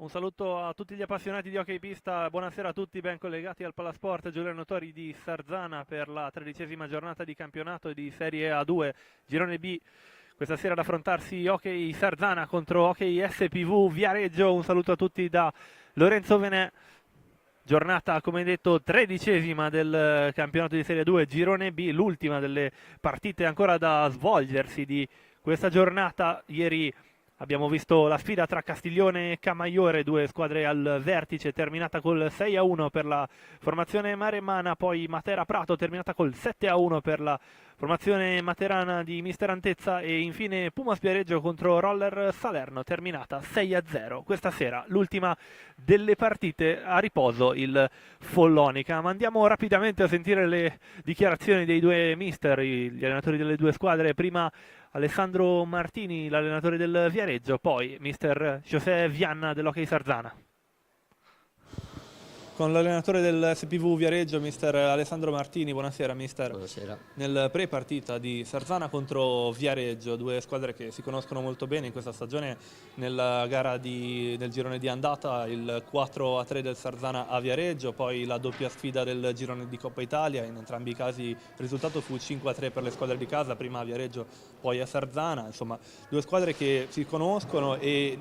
Un saluto a tutti gli appassionati di hockey pista, buonasera a tutti ben collegati al Palasport Giuliano Tori di Sarzana per la 13ª giornata di campionato di Serie A2, Girone B. Questa sera ad affrontarsi Hockey Sarzana contro Hockey SPV Viareggio. Un saluto a tutti da Lorenzo Venè. Giornata, come detto, 13ª del campionato di Serie 2, Girone B, l'ultima delle partite ancora da svolgersi di questa giornata. Ieri abbiamo visto la sfida tra Castiglione e Camaiore, due squadre al vertice, terminata col 6-1 per la formazione maremmana, poi Matera Prato terminata col 7-1 per la formazione materana di Mister Antezza e infine Pumas Viareggio contro Roller Salerno terminata 6-0. Questa sera l'ultima delle partite, a riposo il Follonica. Ma andiamo rapidamente a sentire le dichiarazioni dei due mister, gli allenatori delle due squadre. Prima Alessandro Martini, l'allenatore del Viareggio, poi mister José Vianna dell'Hockey Sarzana. Con l'allenatore del SPV Viareggio, mister Alessandro Martini. Buonasera mister. Buonasera. Nel pre-partita di Sarzana contro Viareggio, due squadre che si conoscono molto bene in questa stagione, nella gara del girone di andata il 4-3 del Sarzana a Viareggio, poi la doppia sfida del girone di Coppa Italia, in entrambi i casi il risultato fu 5-3 per le squadre di casa, prima a Viareggio poi a Sarzana. Insomma, due squadre che si conoscono e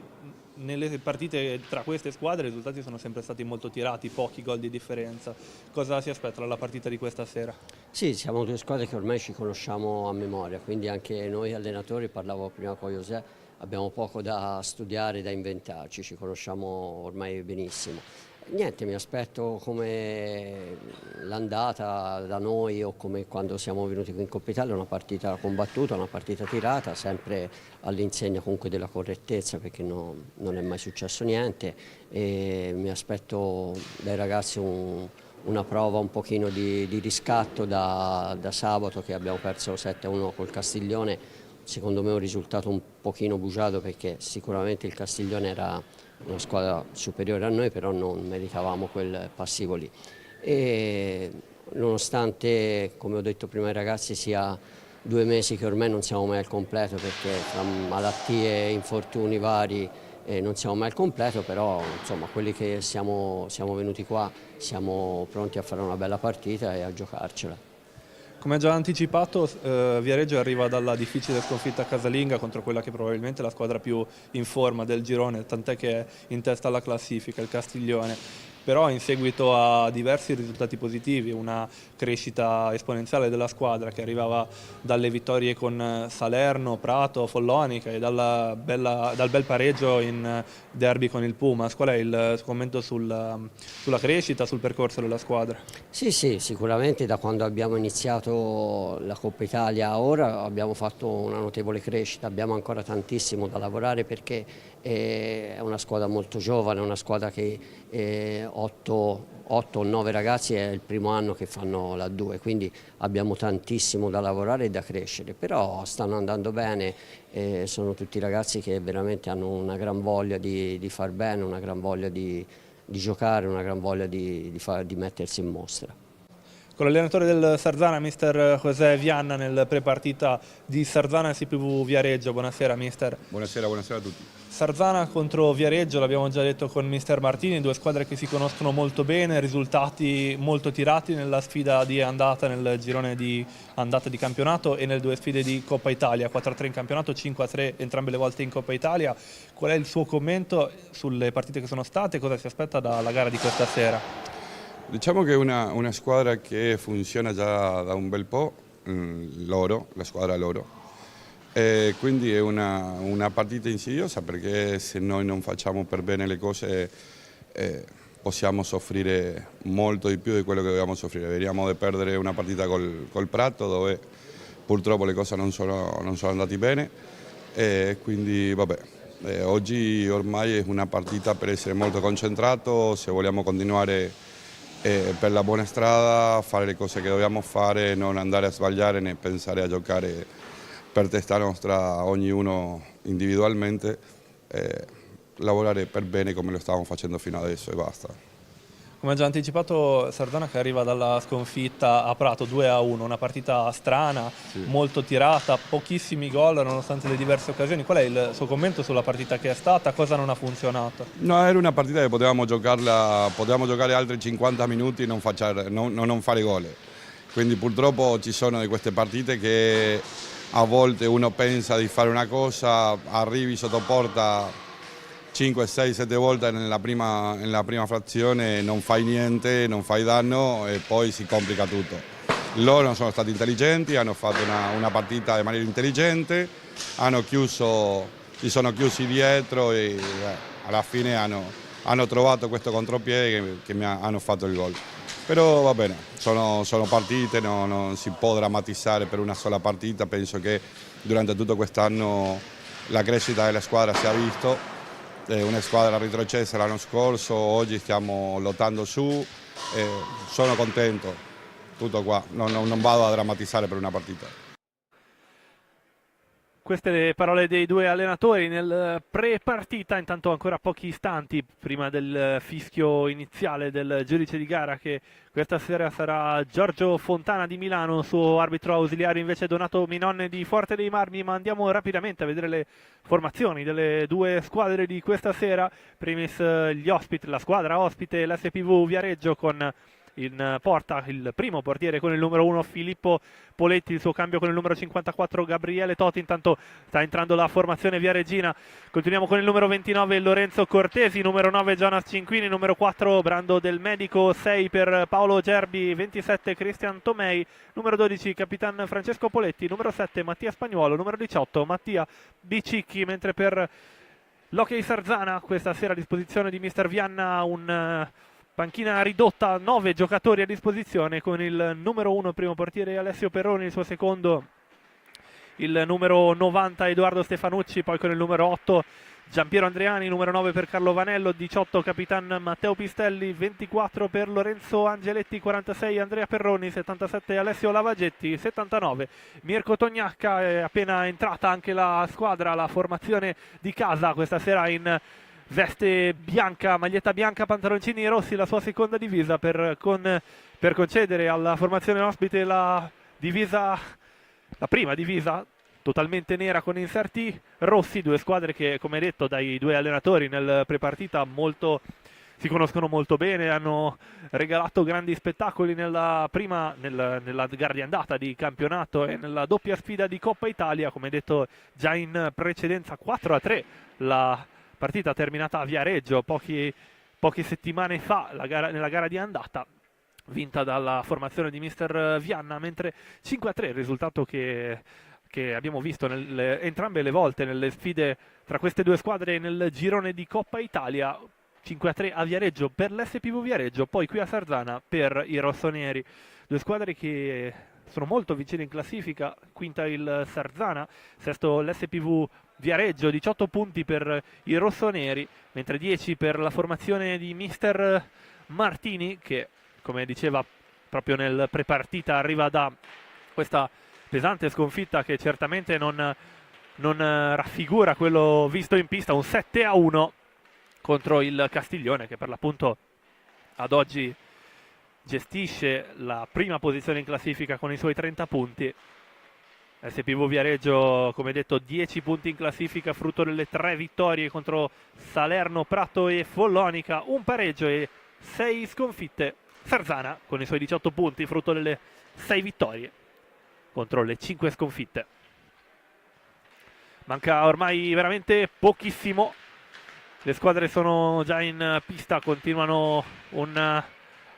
nelle partite tra queste squadre i risultati sono sempre stati molto tirati, pochi gol di differenza. Cosa si aspetta dalla partita di questa sera? Sì, siamo due squadre che ormai ci conosciamo a memoria, quindi anche noi allenatori, parlavo prima con José, abbiamo poco da studiare, da inventarci, ci conosciamo ormai benissimo. Niente, mi aspetto come l'andata da noi o come quando siamo venuti qui in Coppa Italia, una partita combattuta, una partita tirata, sempre all'insegna comunque della correttezza perché non è mai successo niente e mi aspetto dai ragazzi una prova un pochino di riscatto da sabato che abbiamo perso 7-1 col Castiglione. Secondo me è un risultato un pochino bugiato perché sicuramente il Castiglione era una squadra superiore a noi, però non meritavamo quel passivo lì. E nonostante, come ho detto prima ai ragazzi, sia 2 mesi che ormai non siamo mai al completo perché tra malattie e infortuni vari non siamo mai al completo, però insomma quelli che siamo venuti qua siamo pronti a fare una bella partita e a giocarcela. Come già anticipato, Viareggio arriva dalla difficile sconfitta casalinga contro quella che probabilmente è la squadra più in forma del girone, tant'è che è in testa alla classifica, il Castiglione. Però in seguito a diversi risultati positivi, una crescita esponenziale della squadra che arrivava dalle vittorie con Salerno, Prato, Follonica e dal bel pareggio in derby con il Pumas. Qual è il suo commento sulla crescita, sul percorso della squadra? Sì, sì, sicuramente da quando abbiamo iniziato la Coppa Italia a ora abbiamo fatto una notevole crescita, abbiamo ancora tantissimo da lavorare perché è una squadra molto giovane, una squadra che 8 o 9 ragazzi è il primo anno che fanno la 2, quindi abbiamo tantissimo da lavorare e da crescere, però stanno andando bene, sono tutti ragazzi che veramente hanno una gran voglia di far bene, una gran voglia di giocare, una gran voglia di mettersi in mostra. Con l'allenatore del Sarzana, mister José Vianna, nel pre-partita di Sarzana SPV Viareggio. Buonasera mister. Buonasera, buonasera a tutti. Sarzana contro Viareggio, l'abbiamo già detto con mister Martini, due squadre che si conoscono molto bene, risultati molto tirati nella sfida di andata, nel girone di andata di campionato e nelle due sfide di Coppa Italia, 4-3 in campionato, 5-3 entrambe le volte in Coppa Italia. Qual è il suo commento sulle partite che sono state e cosa si aspetta dalla gara di questa sera? Diciamo che è una squadra che funziona già da un bel po', la squadra loro. E quindi è una partita insidiosa perché se noi non facciamo per bene le cose possiamo soffrire molto di più di quello che dobbiamo soffrire. Veniamo di perdere una partita col Prato dove purtroppo le cose non sono andate bene e quindi vabbè. Oggi ormai è una partita per essere molto concentrato, se vogliamo continuare per la buona strada, fare le cose che dobbiamo fare, non andare a sbagliare né pensare a giocare per testa nostra ognuno individualmente, lavorare per bene come lo stavamo facendo fino adesso e basta. Come già anticipato, Sardana che arriva dalla sconfitta a Prato 2-1, una partita strana, Sì. molto tirata, pochissimi gol nonostante le diverse occasioni. Qual è il suo commento sulla partita che è stata? Cosa non ha funzionato? No, era una partita che potevamo giocare altri 50 minuti e non fare gol. Quindi purtroppo ci sono di queste partite che a volte uno pensa di fare una cosa, arrivi sotto porta 5, 6, 7 volte nella prima frazione, non fai niente, non fai danno e poi si complica tutto. Loro sono stati intelligenti, hanno fatto una partita in maniera intelligente, si sono chiusi dietro e alla fine hanno trovato questo contropiede che hanno fatto il gol. Però va bene, sono partite, non si può drammatizzare per una sola partita, penso che durante tutto quest'anno la crescita della squadra si è visto. È una squadra retrocessa l'anno scorso, oggi stiamo lottando su, sono contento, tutto qua, non vado a drammatizzare per una partita. Queste le parole dei due allenatori nel pre-partita, intanto ancora pochi istanti prima del fischio iniziale del giudice di gara, che questa sera sarà Giorgio Fontana di Milano, suo arbitro ausiliario invece Donato Minonne di Forte dei Marmi. Ma andiamo rapidamente a vedere le formazioni delle due squadre di questa sera. Primis gli ospiti, la squadra ospite, l'SPV Viareggio, con in porta il primo portiere con il numero 1 Filippo Poletti, il suo cambio con il numero 54 Gabriele Toti. Intanto sta entrando la formazione viareggina. Continuiamo con il numero 29 Lorenzo Cortesi, numero 9 Jonas Cinquini, numero 4 Brando Del Medico, 6 per Paolo Gerbi, 27 Cristian Tomei, numero 12 Capitan Francesco Poletti, numero 7 Mattia Spagnuolo, numero 18 Mattia Bicicchi. Mentre per l'Hockey Sarzana questa sera a disposizione di Mister Vianna un panchina ridotta, 9 giocatori a disposizione, con il numero 1 primo portiere Alessio Perroni, il suo secondo il numero 90 Edoardo Stefanucci, poi con il numero 8 Giampiero Andreani, numero 9 per Carlo Vanello, 18 Capitan Matteo Pistelli, 24 per Lorenzo Angeletti, 46 Andrea Perroni, 77 Alessio Lavagetti, 79 Mirko Tognacca. È appena entrata anche la squadra, la formazione di casa questa sera in veste bianca, maglietta bianca, pantaloncini rossi, la sua seconda divisa per concedere alla formazione ospite la prima divisa totalmente nera con inserti rossi. Due squadre che, come detto dai due allenatori nel prepartita, si conoscono molto bene, hanno regalato grandi spettacoli nella gara di andata di campionato e nella doppia sfida di Coppa Italia. Come detto già in precedenza, 4-3 la partita terminata a Viareggio poche settimane fa, nella gara di andata, vinta dalla formazione di Mister Vianna, mentre 5-3 il risultato che abbiamo visto entrambe le volte nelle sfide tra queste due squadre nel girone di Coppa Italia. 5-3 a Viareggio per l'SPV Viareggio, poi qui a Sarzana per i rossoneri. Due squadre che sono molto vicine in classifica, quinta il Sarzana, sesto l'SPV Viareggio, 18 punti per i rossoneri, mentre 10 per la formazione di Mister Martini, che, come diceva proprio nel prepartita, arriva da questa pesante sconfitta che certamente non raffigura quello visto in pista, un 7-1 contro il Castiglione, che per l'appunto ad oggi gestisce la prima posizione in classifica con i suoi 30 punti. SPV Viareggio, come detto, 10 punti in classifica, frutto delle 3 vittorie contro Salerno, Prato e Follonica, un pareggio e 6 sconfitte. Sarzana con i suoi 18 punti, frutto delle 6 vittorie contro le 5 sconfitte. Manca ormai veramente pochissimo, le squadre sono già in pista, continuano un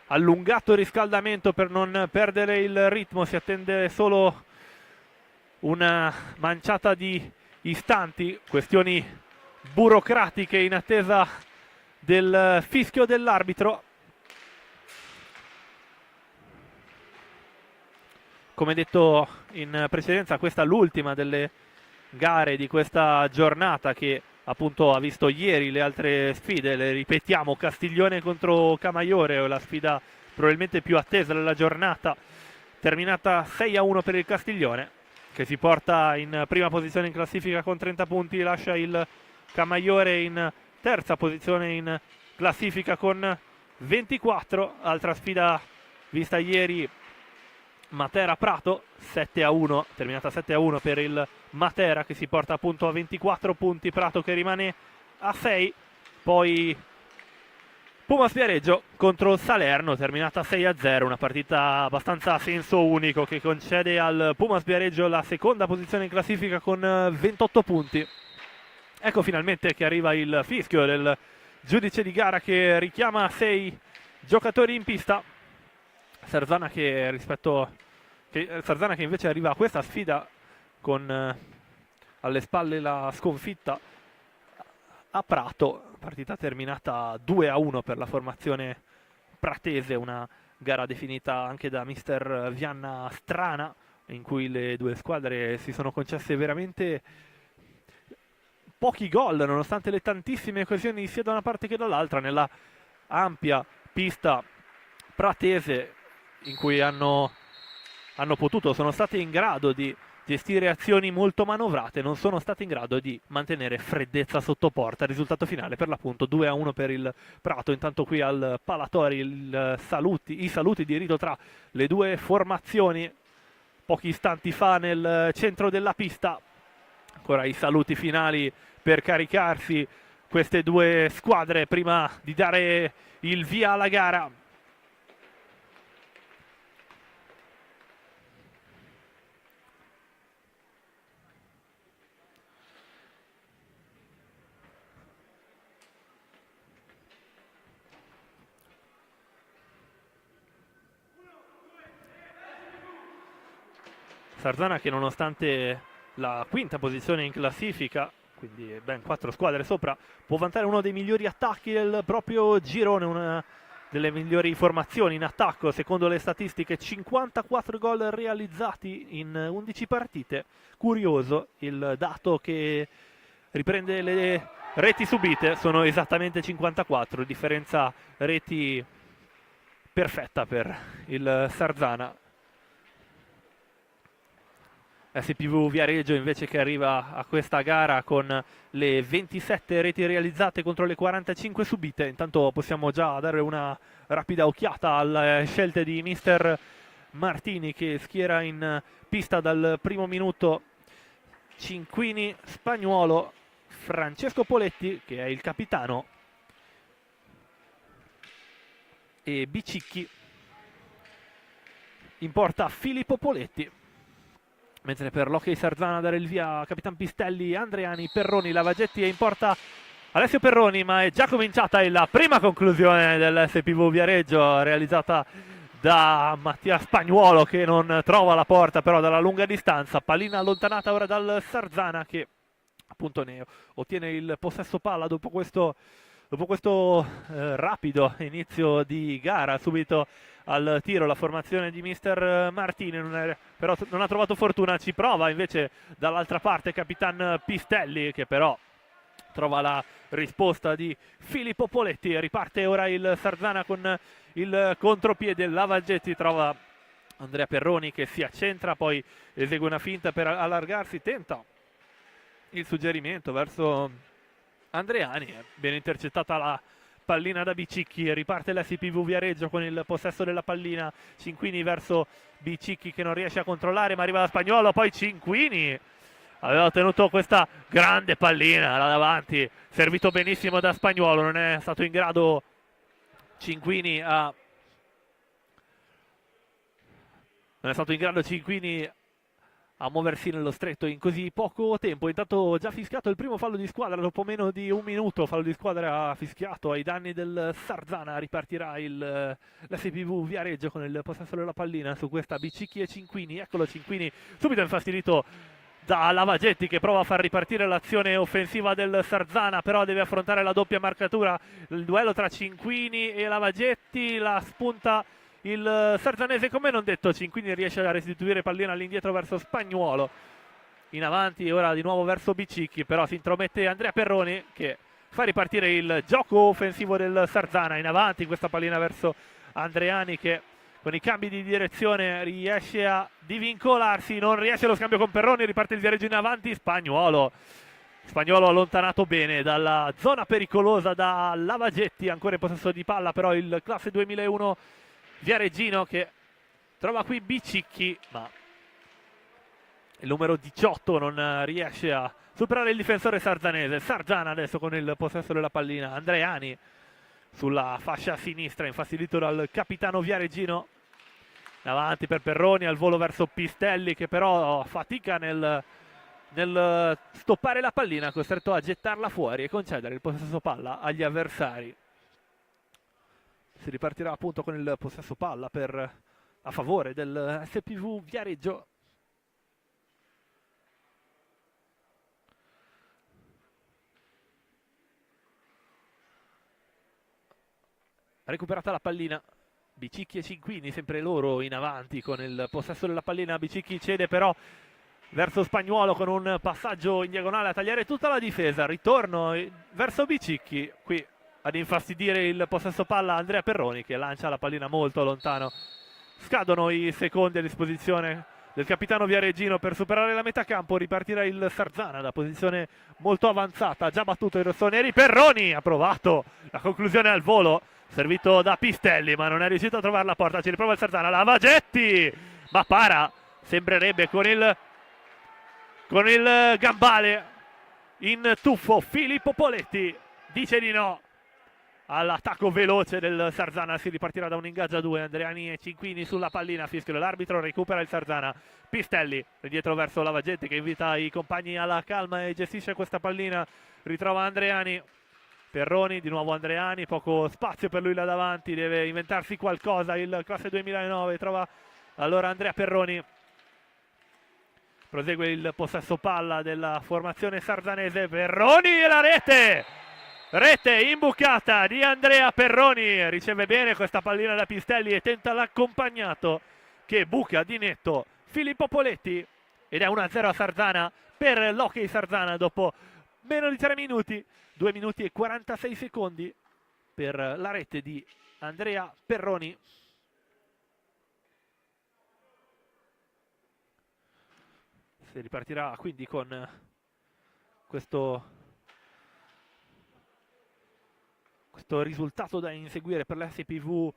allungato riscaldamento per non perdere il ritmo, si attende solo una manciata di istanti, questioni burocratiche in attesa del fischio dell'arbitro. Come detto in precedenza, questa è l'ultima delle gare di questa giornata, che appunto ha visto ieri le altre sfide. Le ripetiamo: Castiglione contro Camaiore, la sfida probabilmente più attesa della giornata, terminata 6-1 per il Castiglione, che si porta in prima posizione in classifica con 30 punti, lascia il Camaiore in terza posizione in classifica con 24, altra sfida vista ieri, Matera-Prato, 7-1, terminata 7-1 per il Matera che si porta appunto a 24 punti, Prato che rimane a 6, poi Pumas Viareggio contro Salerno, terminata 6-0, una partita abbastanza a senso unico che concede al Pumas Viareggio la seconda posizione in classifica con 28 punti. Ecco finalmente che arriva il fischio del giudice di gara che richiama 6 giocatori in pista. Sarzana che invece arriva a questa sfida con alle spalle la sconfitta a Prato, partita terminata 2-1 per la formazione pratese, una gara definita anche da mister Vianna strana, in cui le due squadre si sono concesse veramente pochi gol nonostante le tantissime occasioni sia da una parte che dall'altra nella ampia pista pratese, in cui sono stati in grado di gestire azioni molto manovrate, non sono stati in grado di mantenere freddezza sotto porta. Risultato finale per l'appunto 2-1 per il Prato. Intanto qui al Palatori i saluti di rito tra le due formazioni pochi istanti fa nel centro della pista. Ancora i saluti finali per caricarsi queste due squadre prima di dare il via alla gara. Sarzana che nonostante la quinta posizione in classifica, quindi ben 4 squadre sopra, può vantare uno dei migliori attacchi del proprio girone, una delle migliori formazioni in attacco secondo le statistiche, 54 gol realizzati in 11 partite. Curioso il dato che riprende le reti subite, sono esattamente 54, differenza reti perfetta per il Sarzana. SPV Viareggio invece che arriva a questa gara con le 27 reti realizzate contro le 45 subite. Intanto possiamo già dare una rapida occhiata alle scelte di mister Martini che schiera in pista dal primo minuto Cinquini, Spagnuolo, Francesco Poletti che è il capitano e Bicicchi. In porta Filippo Poletti. Mentre per l'Hockey Sarzana dare il via a Capitan Pistelli, Andreani, Perroni, Lavagetti e in porta Alessio Perroni, ma è già cominciata la prima conclusione dell'SPV Viareggio realizzata da Mattia Spagnuolo che non trova la porta però dalla lunga distanza, pallina allontanata ora dal Sarzana che appunto ne ottiene il possesso palla dopo questo rapido inizio di gara. Subito al tiro la formazione di mister Martini, però non ha trovato fortuna, ci prova invece dall'altra parte Capitan Pistelli che però trova la risposta di Filippo Poletti. Riparte ora il Sarzana con il contropiede, Lavagetti trova Andrea Perroni che si accentra, poi esegue una finta per allargarsi, tenta il suggerimento verso Andreani, ben intercettata la pallina da Bicicchi, riparte l'SPV Viareggio con il possesso della pallina, Cinquini verso Bicicchi che non riesce a controllare ma arriva da Spagnuolo, poi Cinquini aveva ottenuto questa grande pallina là davanti, servito benissimo da Spagnuolo, non è stato in grado Cinquini a muoversi nello stretto in così poco tempo. Intanto già fischiato il primo fallo di squadra dopo meno di un minuto, fallo di squadra fischiato ai danni del Sarzana. Ripartirà l'SPV Viareggio con il possesso della pallina su questa Bicicchi e Cinquini. Eccolo Cinquini subito infastidito da Lavagetti che prova a far ripartire l'azione offensiva del Sarzana, però deve affrontare la doppia marcatura, il duello tra Cinquini e Lavagetti, la spunta il sarzanese come non detto. Cinquini riesce a restituire pallina all'indietro verso Spagnuolo, in avanti ora di nuovo verso Bicicchi, però si intromette Andrea Perroni che fa ripartire il gioco offensivo del Sarzana. In avanti questa pallina verso Andreani che con i cambi di direzione riesce a divincolarsi, non riesce lo scambio con Perroni, riparte il Viareggio in avanti, Spagnuolo Spagnolo allontanato bene dalla zona pericolosa da Lavagetti, ancora in possesso di palla però il classe 2001 Viareggino, che trova qui Bicicchi, ma il numero 18 non riesce a superare il difensore sarzanese. Sarzana adesso con il possesso della pallina, Andreani sulla fascia sinistra, infastidito dal capitano Viareggino, avanti per Perroni, al volo verso Pistelli, che però fatica nel stoppare la pallina, costretto a gettarla fuori e concedere il possesso palla agli avversari. Si ripartirà appunto con il possesso palla a favore del SPV Viareggio. Recuperata la pallina, Bicicchi e Cinquini sempre loro in avanti con il possesso della pallina. Bicicchi cede però verso Spagnuolo con un passaggio in diagonale a tagliare tutta la difesa. Ritorno verso Bicicchi, qui ad infastidire il possesso palla Andrea Perroni, che lancia la pallina molto lontano. Scadono i secondi a disposizione del capitano Viareggino per superare la metà campo. Ripartirà il Sarzana da posizione molto avanzata, già battuto i rossoneri. Perroni ha provato la conclusione al volo, servito da Pistelli, ma non è riuscito a trovare la porta. Ci riprova il Sarzana, Lavagetti, ma para, sembrerebbe con il gambale in tuffo. Filippo Poletti dice di no all'attacco veloce del Sarzana. Si ripartirà da un ingaggio a due, Andreani e Cinquini sulla pallina, fischio dell'arbitro, recupera il Sarzana. Pistelli indietro verso Lavagetti, che invita i compagni alla calma e gestisce questa pallina. Ritrova Andreani, Perroni, di nuovo Andreani, poco spazio per lui là davanti, deve inventarsi qualcosa il classe 2009, trova allora Andrea Perroni. Prosegue il possesso palla della formazione sarzanese. Perroni e la rete imbucata di Andrea Perroni. Riceve bene questa pallina da Pistelli e tenta l'accompagnato, che buca di netto Filippo Poletti, ed è 1-0 a Sarzana per l'Hockey Sarzana dopo meno di 3 minuti, 2 minuti e 46 secondi per la rete di Andrea Perroni. Si ripartirà quindi con questo risultato da inseguire per l'SPV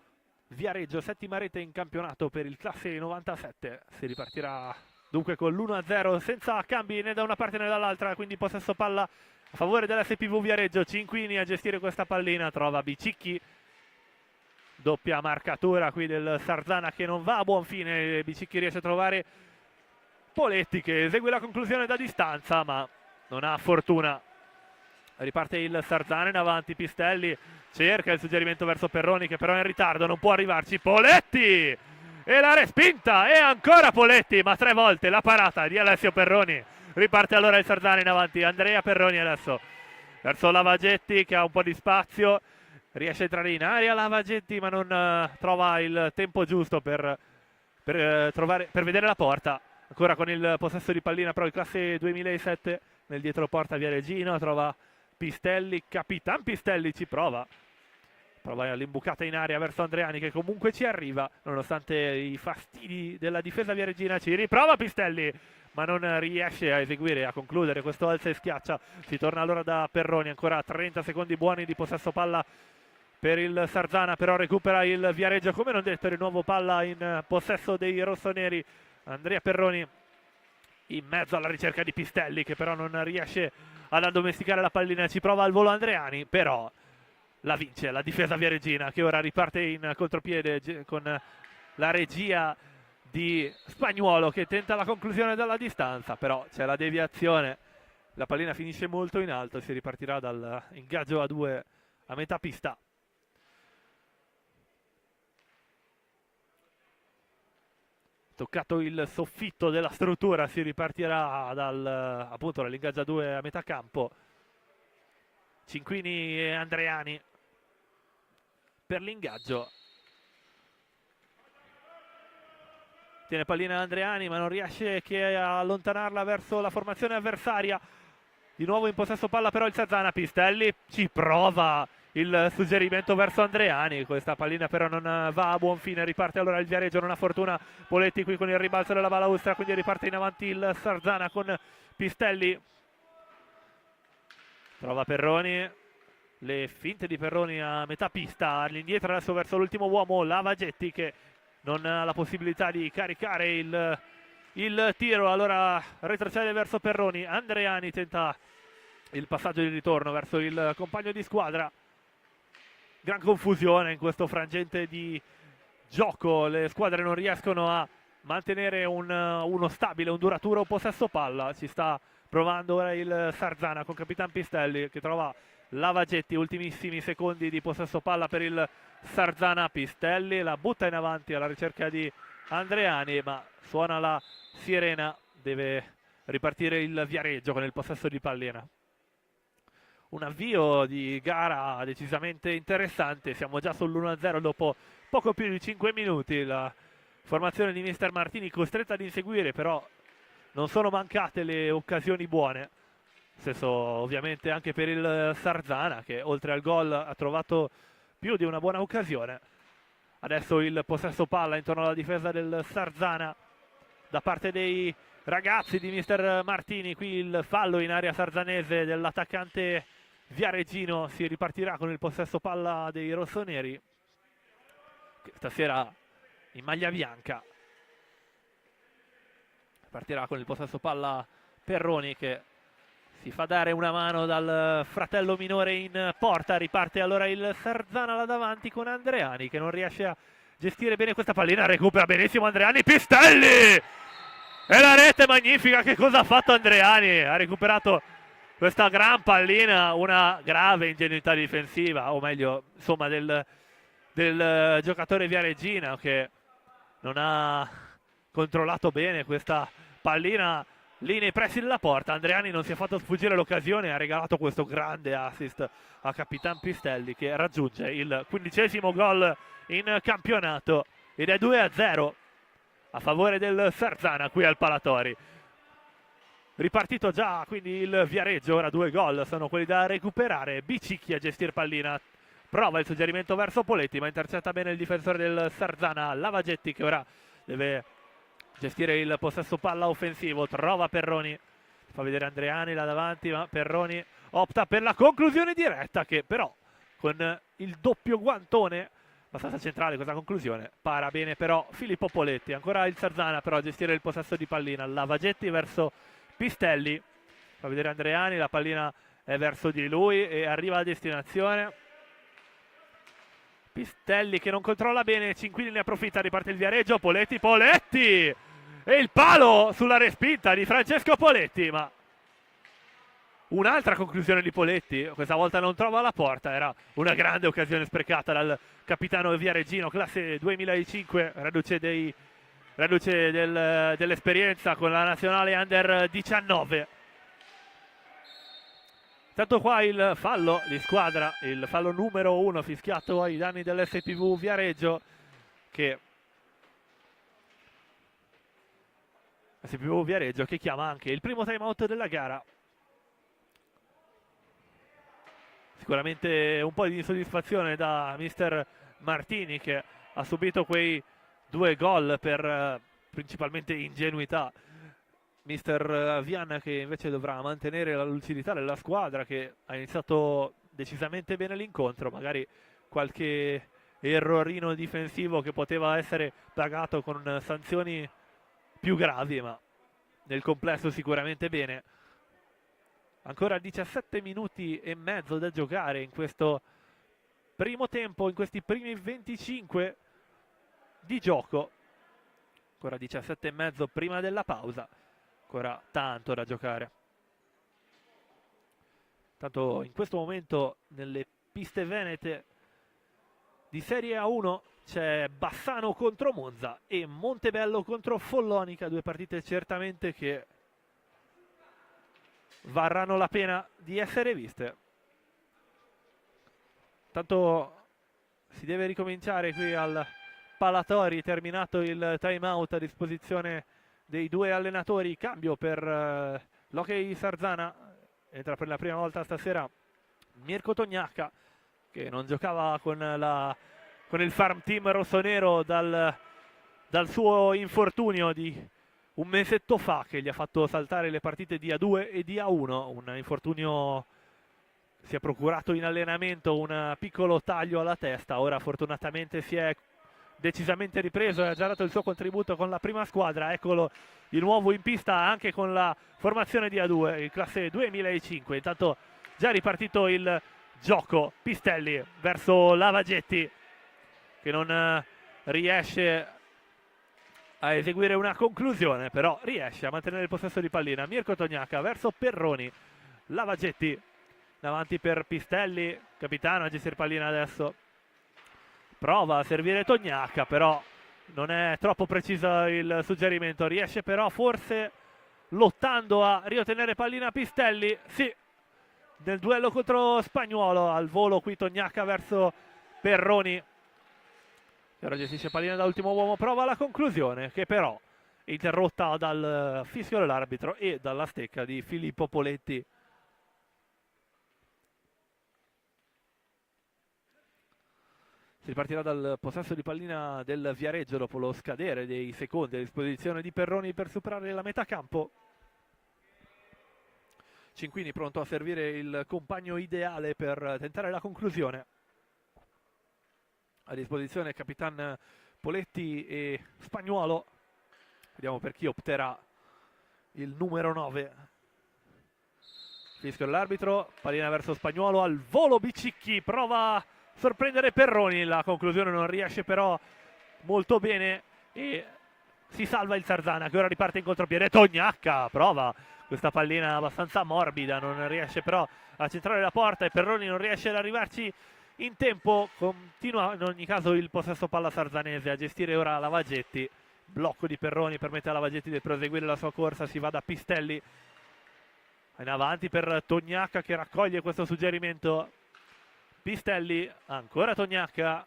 Viareggio, settima rete in campionato per il classe 97. Si ripartirà dunque con l'1-0 senza cambi né da una parte né dall'altra, quindi possesso palla a favore dell'SPV Viareggio. Cinquini a gestire questa pallina, trova Bicicchi, doppia marcatura qui del Sarzana che non va a buon fine. Bicicchi riesce a trovare Poletti, che esegue la conclusione da distanza ma non ha fortuna. Riparte il Sarzana in avanti, Pistelli cerca il suggerimento verso Perroni, che però è in ritardo, non può arrivarci. Poletti e la respinta, e ancora Poletti, ma 3 volte la parata di Alessio Perroni. Riparte allora il Sarzana in avanti, Andrea Perroni adesso verso Lavagetti, che ha un po' di spazio, riesce a entrare in area Lavagetti ma non trova il tempo giusto per vedere la porta. Ancora con il possesso di pallina però il classe 2007 nel dietroporta Viareggino, trova Pistelli, Capitan Pistelli ci prova l'imbucata in area verso Andreani, che comunque ci arriva nonostante i fastidi della difesa viareggina. Ci riprova Pistelli ma non riesce a eseguire, a concludere questo alza e schiaccia. Si torna allora da Perroni, ancora 30 secondi buoni di possesso palla per il Sarzana, però recupera il Viareggio, come non detto, di nuovo palla in possesso dei rossoneri. Andrea Perroni in mezzo alla ricerca di Pistelli, che però non riesce ad addomesticare la pallina. Ci prova al volo Andreani, però la vince la difesa viareggina, che ora riparte in contropiede con la regia di Spagnuolo, che tenta la conclusione dalla distanza, però c'è la deviazione, la pallina finisce molto in alto. Si ripartirà dal ingaggio a 2 a metà pista. Toccato il soffitto della struttura, si ripartirà appunto dall'ingaggio a 2 a metà campo. Cinquini e Andreani per l'ingaggio. Tiene pallina Andreani ma non riesce che a allontanarla verso la formazione avversaria. Di nuovo in possesso palla però il Sarzana. Pistelli ci prova il suggerimento verso Andreani, questa pallina però non va a buon fine. Riparte allora il Viareggio, non ha fortuna Poletti qui con il ribalzo della balaustra, quindi riparte in avanti il Sarzana con Pistelli. Trova Perroni, le finte di Perroni a metà pista, all'indietro adesso verso l'ultimo uomo, Lavagetti che non ha la possibilità di caricare il tiro, allora retrocede verso Perroni, Andreani tenta il passaggio di ritorno verso il compagno di squadra, gran confusione in questo frangente di gioco, le squadre non riescono a mantenere uno stabile, un duraturo possesso palla, ci sta provando ora il Sarzana con Capitan Pistelli che trova Lavagetti, ultimissimi secondi di possesso palla per il Sarzana, Pistelli la butta in avanti alla ricerca di Andreani, ma suona la sirena, deve ripartire il Viareggio con il possesso di pallina. Un avvio di gara decisamente interessante, siamo già sull'1-0 dopo poco più di 5 minuti, la formazione di Mister Martini costretta ad inseguire, però non sono mancate le occasioni buone, stesso ovviamente anche per il Sarzana che oltre al gol ha trovato più di una buona occasione. Adesso il possesso palla intorno alla difesa del Sarzana da parte dei ragazzi di Mister Martini, qui il fallo in area sarzanese dell'attaccante Viareggino, si ripartirà con il possesso palla dei rossoneri che stasera in maglia bianca. Partirà con il possesso palla Perroni che si fa dare una mano dal fratello minore in porta, riparte allora il Sarzana là davanti con Andreani che non riesce a gestire bene questa pallina, recupera benissimo Andreani, Pistelli! E la rete magnifica, che cosa ha fatto Andreani? Ha recuperato questa gran pallina, una grave ingenuità difensiva, o meglio, insomma, del giocatore Viareggino che non ha controllato bene questa pallina lì nei pressi della porta. Andreani non si è fatto sfuggire l'occasione, ha regalato questo grande assist a Capitan Pistelli che raggiunge il 15° gol in campionato ed è 2-0 a favore del Sarzana qui al Palatori. Ripartito già quindi il Viareggio, ora 2 gol sono quelli da recuperare. Bicicchi a gestire pallina, prova il suggerimento verso Poletti ma intercetta bene il difensore del Sarzana, Lavagetti, che ora deve gestire il possesso palla offensivo. Trova Perroni, fa vedere Andreani là davanti, ma Perroni opta per la conclusione diretta che però con il doppio guantone abbastanza centrale questa conclusione para bene però Filippo Poletti. Ancora il Sarzana però a gestire il possesso di pallina, Lavagetti verso Pistelli, fa vedere Andreani, la pallina è verso di lui e arriva a destinazione. Pistelli che non controlla bene, Cinquini ne approfitta, riparte il Viareggio, Poletti e il palo sulla respinta di Francesco Poletti, ma un'altra conclusione di Poletti, questa volta non trova la porta, era una grande occasione sprecata dal capitano Viareggino, classe 2005, reduce dell'esperienza con la nazionale Under 19. Tanto qua il fallo di squadra, il fallo numero 1 fischiato ai danni dell'SPV Viareggio, che SPV Viareggio che chiama anche il primo time out della gara. Sicuramente un po' di insoddisfazione da Mister Martini che ha subito quei 2 gol per principalmente ingenuità. Mister Vian che invece dovrà mantenere la lucidità della squadra, che ha iniziato decisamente bene l'incontro, magari qualche errorino difensivo che poteva essere pagato con sanzioni più gravi, ma nel complesso sicuramente bene. Ancora 17 minuti e mezzo da giocare in questo primo tempo, in questi primi 25 di gioco. Ancora 17 e mezzo prima della pausa, ancora tanto da giocare. Tanto in questo momento nelle piste venete di Serie A1 c'è Bassano contro Monza e Montebello contro Follonica, 2 partite certamente che varranno la pena di essere viste. Tanto si deve ricominciare qui al Palatori, terminato il time out a disposizione dei 2 allenatori. Cambio per l'Hockey Sarzana, entra per la prima volta stasera Mirko Tognacca, che non giocava con il farm team rossonero dal suo infortunio di un mesetto fa, che gli ha fatto saltare le partite di A2 e di A1, un infortunio si è procurato in allenamento un piccolo taglio alla testa, ora fortunatamente si è decisamente ripreso e ha già dato il suo contributo con la prima squadra. Eccolo di nuovo in pista anche con la formazione di A2, il classe 2005. Intanto già ripartito il gioco, Pistelli verso Lavagetti che non riesce a eseguire una conclusione, però riesce a mantenere il possesso di pallina. Mirko Tognacca verso Perroni, Lavagetti davanti per Pistelli, capitano a gestire pallina adesso. Prova a servire Tognacca, però non è troppo preciso il suggerimento. Riesce però forse lottando a riottenere pallina Pistelli. Sì, nel duello contro Spagnuolo. Al volo qui Tognacca verso Perroni, che ora gestisce pallina da ultimo uomo. Prova la conclusione, che però è interrotta dal fischio dell'arbitro e dalla stecca di Filippo Poletti. Si ripartirà dal possesso di pallina del Viareggio dopo lo scadere dei secondi a disposizione di Perroni per superare la metà campo. Cinquini pronto a servire il compagno ideale per tentare la conclusione. A disposizione Capitan Poletti e Spagnuolo. Vediamo per chi opterà il numero 9. Fischio dell'arbitro, pallina verso Spagnuolo, al volo Bicicchi, prova a sorprendere Perroni, la conclusione non riesce però molto bene e si salva il Sarzana che ora riparte in contropiede. Tognacca prova questa pallina abbastanza morbida, non riesce però a centrare la porta e Perroni non riesce ad arrivarci in tempo. Continua in ogni caso il possesso palla sarzanese, a gestire ora Lavagetti. Blocco di Perroni permette a Lavagetti di proseguire la sua corsa, si va da Pistelli in avanti per Tognacca che raccoglie questo suggerimento. Pistelli, ancora Tognacca,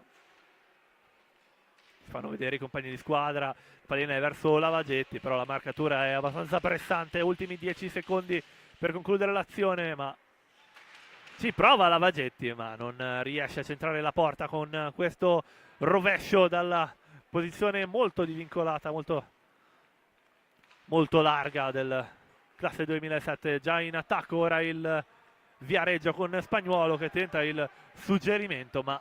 si fanno vedere i compagni di squadra, pallina è verso Lavagetti, però la marcatura è abbastanza pressante, ultimi 10 secondi per concludere l'azione, ma ci prova Lavagetti, ma non riesce a centrare la porta con questo rovescio dalla posizione molto divincolata, molto larga del classe 2007. Già in attacco ora il Viareggio con Spagnuolo che tenta il suggerimento, ma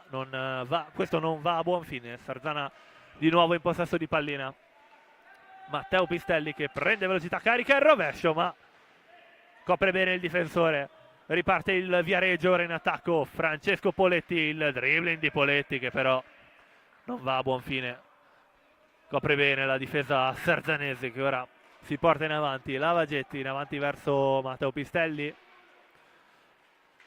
questo non va a buon fine. Sarzana di nuovo in possesso di pallina. Matteo Pistelli che prende velocità, carica il rovescio, ma copre bene il difensore. Riparte il Viareggio ora in attacco. Francesco Poletti, il dribbling di Poletti che però non va a buon fine. Copre bene la difesa sarzanese che ora si porta in avanti. Lavagetti in avanti verso Matteo Pistelli.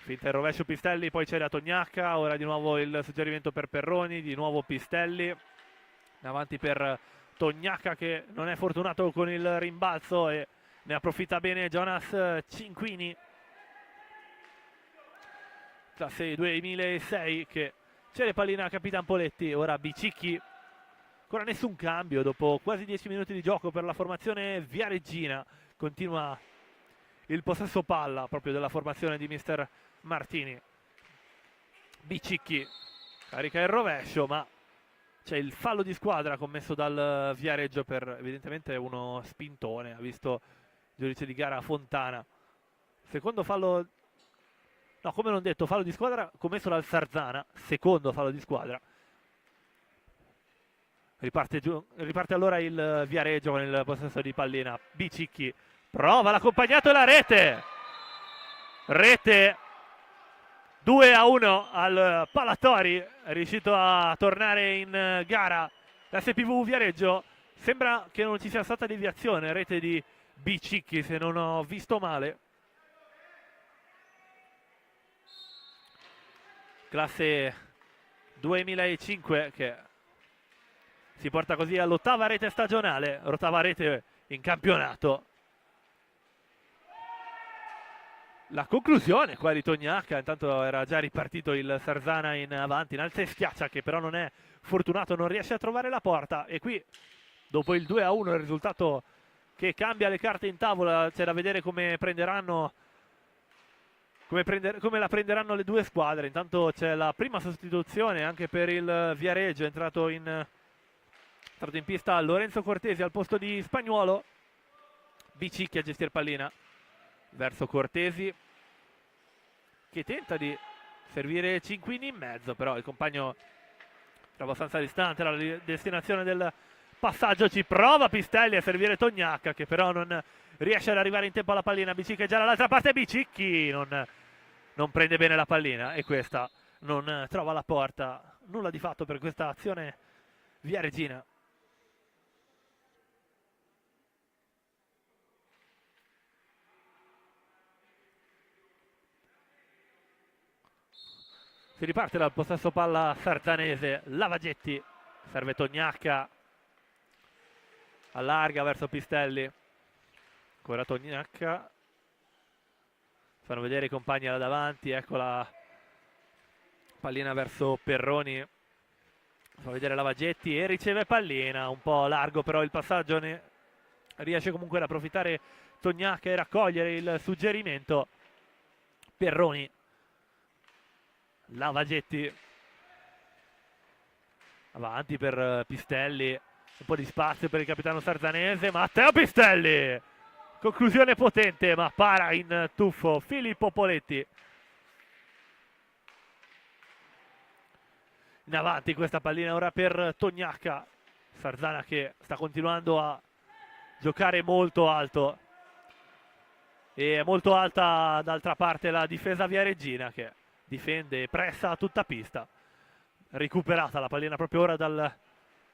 Finta il rovescio Pistelli, poi c'è la Tognacca, ora di nuovo il suggerimento per Perroni, di nuovo Pistelli, in avanti per Tognacca che non è fortunato con il rimbalzo e ne approfitta bene Jonas Cinquini, classe 2006 che c'è pallina a Capitan Poletti, ora Bicicchi, ancora nessun cambio dopo quasi 10 minuti di gioco per la formazione viareggina, continua il possesso palla proprio della formazione di mister Martini. Bicicchi carica il rovescio, ma c'è il fallo di squadra commesso dal Viareggio per evidentemente uno spintone, ha visto il giudice di gara Fontana. Secondo fallo, no, come non detto, fallo di squadra commesso dal Sarzana, secondo fallo di squadra. Riparte allora il Viareggio con il possesso di pallina. Bicicchi prova l'accompagnato e la rete! Rete 2-1 al Palatori, è riuscito a tornare in gara la SPV Viareggio. Sembra che non ci sia stata deviazione, rete di Bicicchi se non ho visto male. Classe 2005 che si porta così all'8ª rete stagionale, 8ª rete in campionato. La conclusione qua di Tognacca, intanto era già ripartito il Sarzana in avanti, in alza e schiaccia che però non è fortunato, non riesce a trovare la porta e qui dopo il 2-1 il risultato che cambia le carte in tavola, c'è da vedere come la prenderanno le due squadre. Intanto c'è la prima sostituzione anche per il Viareggio, è entrato in pista Lorenzo Cortesi al posto di Spagnuolo. Bicicchi a gestire pallina verso Cortesi, che tenta di servire Cinquini in mezzo, però il compagno è abbastanza distante dalla destinazione del passaggio. Ci prova Pistelli a servire Tognacca, che però non riesce ad arrivare in tempo alla pallina. Bicicchi è già dall'altra parte, Bicicchi non prende bene la pallina e questa non trova la porta. Nulla di fatto per questa azione viareggina. Si riparte dal possesso palla sarzanese. Lavagetti serve Tognacca, allarga verso Pistelli, ancora Tognacca, fanno vedere i compagni là davanti, ecco la pallina verso Perroni, fa vedere Lavagetti e riceve pallina, un po' largo però il passaggio, ne riesce comunque ad approfittare Tognacca e raccogliere il suggerimento. Perroni, Lavagetti, avanti per Pistelli, un po' di spazio per il capitano sarzanese, Matteo Pistelli, conclusione potente ma para in tuffo Filippo Poletti. In avanti questa pallina ora per Tognacca, Sarzana che sta continuando a giocare molto alto e è molto alta d'altra parte la difesa viareggina che difende e pressa a tutta pista. Recuperata la pallina proprio ora dalla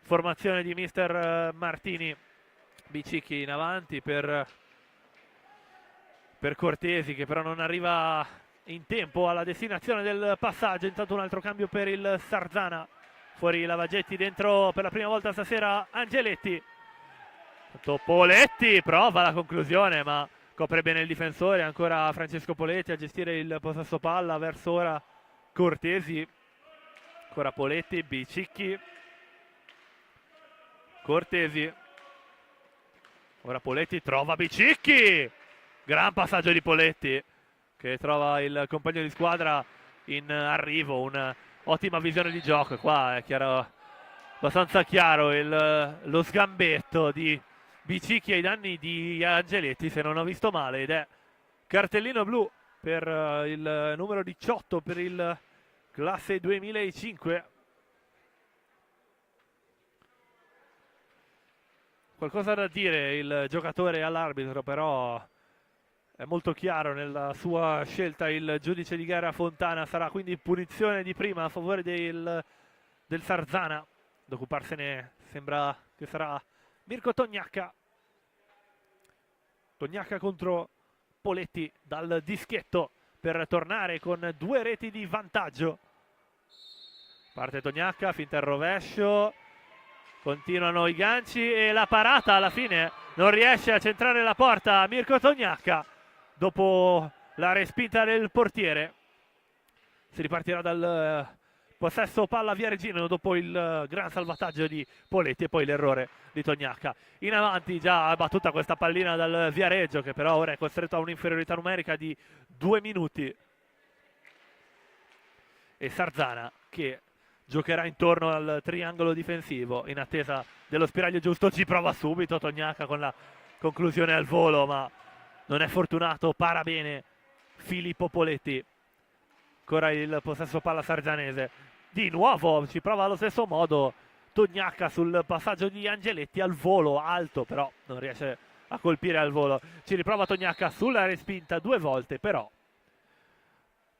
formazione di mister Martini. Bicicchi in avanti per Cortesi, che però non arriva in tempo alla destinazione del passaggio. Intanto un altro cambio per il Sarzana, fuori Lavagetti, dentro per la prima volta stasera Angeletti. Poletti prova la conclusione ma copre bene il difensore, ancora Francesco Poletti a gestire il possesso palla verso ora Cortesi, ancora Poletti, Bicicchi, Cortesi, ora Poletti trova Bicicchi, gran passaggio di Poletti che trova il compagno di squadra in arrivo, un'ottima visione di gioco. Qua è chiaro, abbastanza chiaro lo sgambetto di Bicicchi ai danni di Angeletti, se non ho visto male, ed è cartellino blu per il numero 18 per il classe 2005. Qualcosa da dire il giocatore all'arbitro, però è molto chiaro nella sua scelta il giudice di gara Fontana. Sarà quindi punizione di prima a favore del Sarzana. Ad occuparsene sembra che sarà Mirko Tognacca. Tognacca contro Poletti dal dischetto per tornare con 2 reti di vantaggio. Parte Tognacca, finta il rovescio, continuano i ganci e la parata alla fine non riesce a centrare la porta Mirko Tognacca dopo la respinta del portiere. Si ripartirà dal possesso palla viareggino dopo il gran salvataggio di Poletti e poi l'errore di Tognacca. In avanti già battuta questa pallina dal Viareggio, che però ora è costretto a un'inferiorità numerica di 2 minuti. E Sarzana che giocherà intorno al triangolo difensivo in attesa dello spiraglio giusto. Ci prova subito Tognacca con la conclusione al volo, ma non è fortunato, para bene Filippo Poletti. Ancora il possesso palla sarzanese, di nuovo ci prova allo stesso modo Tognacca sul passaggio di Angeletti al volo, alto, però non riesce a colpire al volo. Ci riprova Tognacca sulla respinta 2 volte, però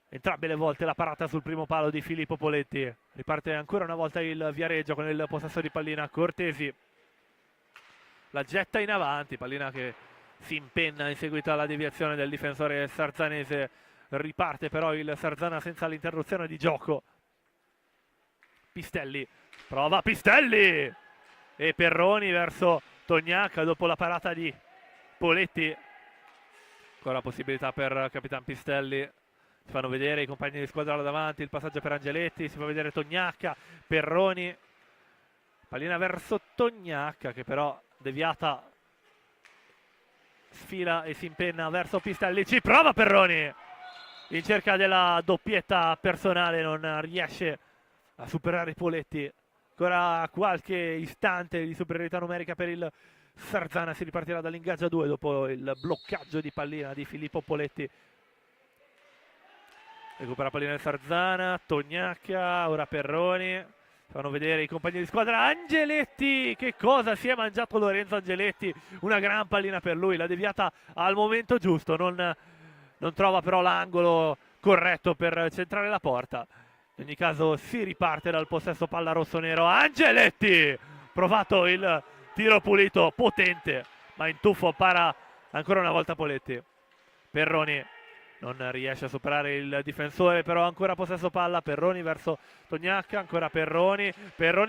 entrambe le volte la parata sul primo palo di Filippo Poletti. Riparte ancora una volta il Viareggio con il possesso di pallina. Cortesi la getta in avanti, pallina che si impenna in seguito alla deviazione del difensore sarzanese. Riparte però il Sarzana senza l'interruzione di gioco. Pistelli, prova Pistelli e Perroni verso Tognacca dopo la parata di Poletti. Ancora possibilità per Capitan Pistelli. Si fanno vedere i compagni di squadra là davanti, il passaggio per Angeletti, si fa vedere Tognacca, Perroni, pallina verso Tognacca che però deviata sfila e si impenna verso Pistelli. Ci prova Perroni in cerca della doppietta personale, non riesce a superare Poletti. Ancora qualche istante di superiorità numerica per il Sarzana. Si ripartirà dall'ingaggio a 2 dopo il bloccaggio di pallina di Filippo Poletti. Recupera pallina del Sarzana, Tognacca, ora Perroni. Fanno vedere i compagni di squadra. Angeletti, che cosa si è mangiato Lorenzo Angeletti? Una gran pallina per lui, l'ha deviata al momento giusto, non trova però l'angolo corretto per centrare la porta. In ogni caso si riparte dal possesso palla rossonero. Angeletti, provato il tiro pulito, potente, ma in tuffo para ancora una volta Poletti. Perroni non riesce a superare il difensore, però ancora possesso palla. Perroni verso Tognacca, ancora Perroni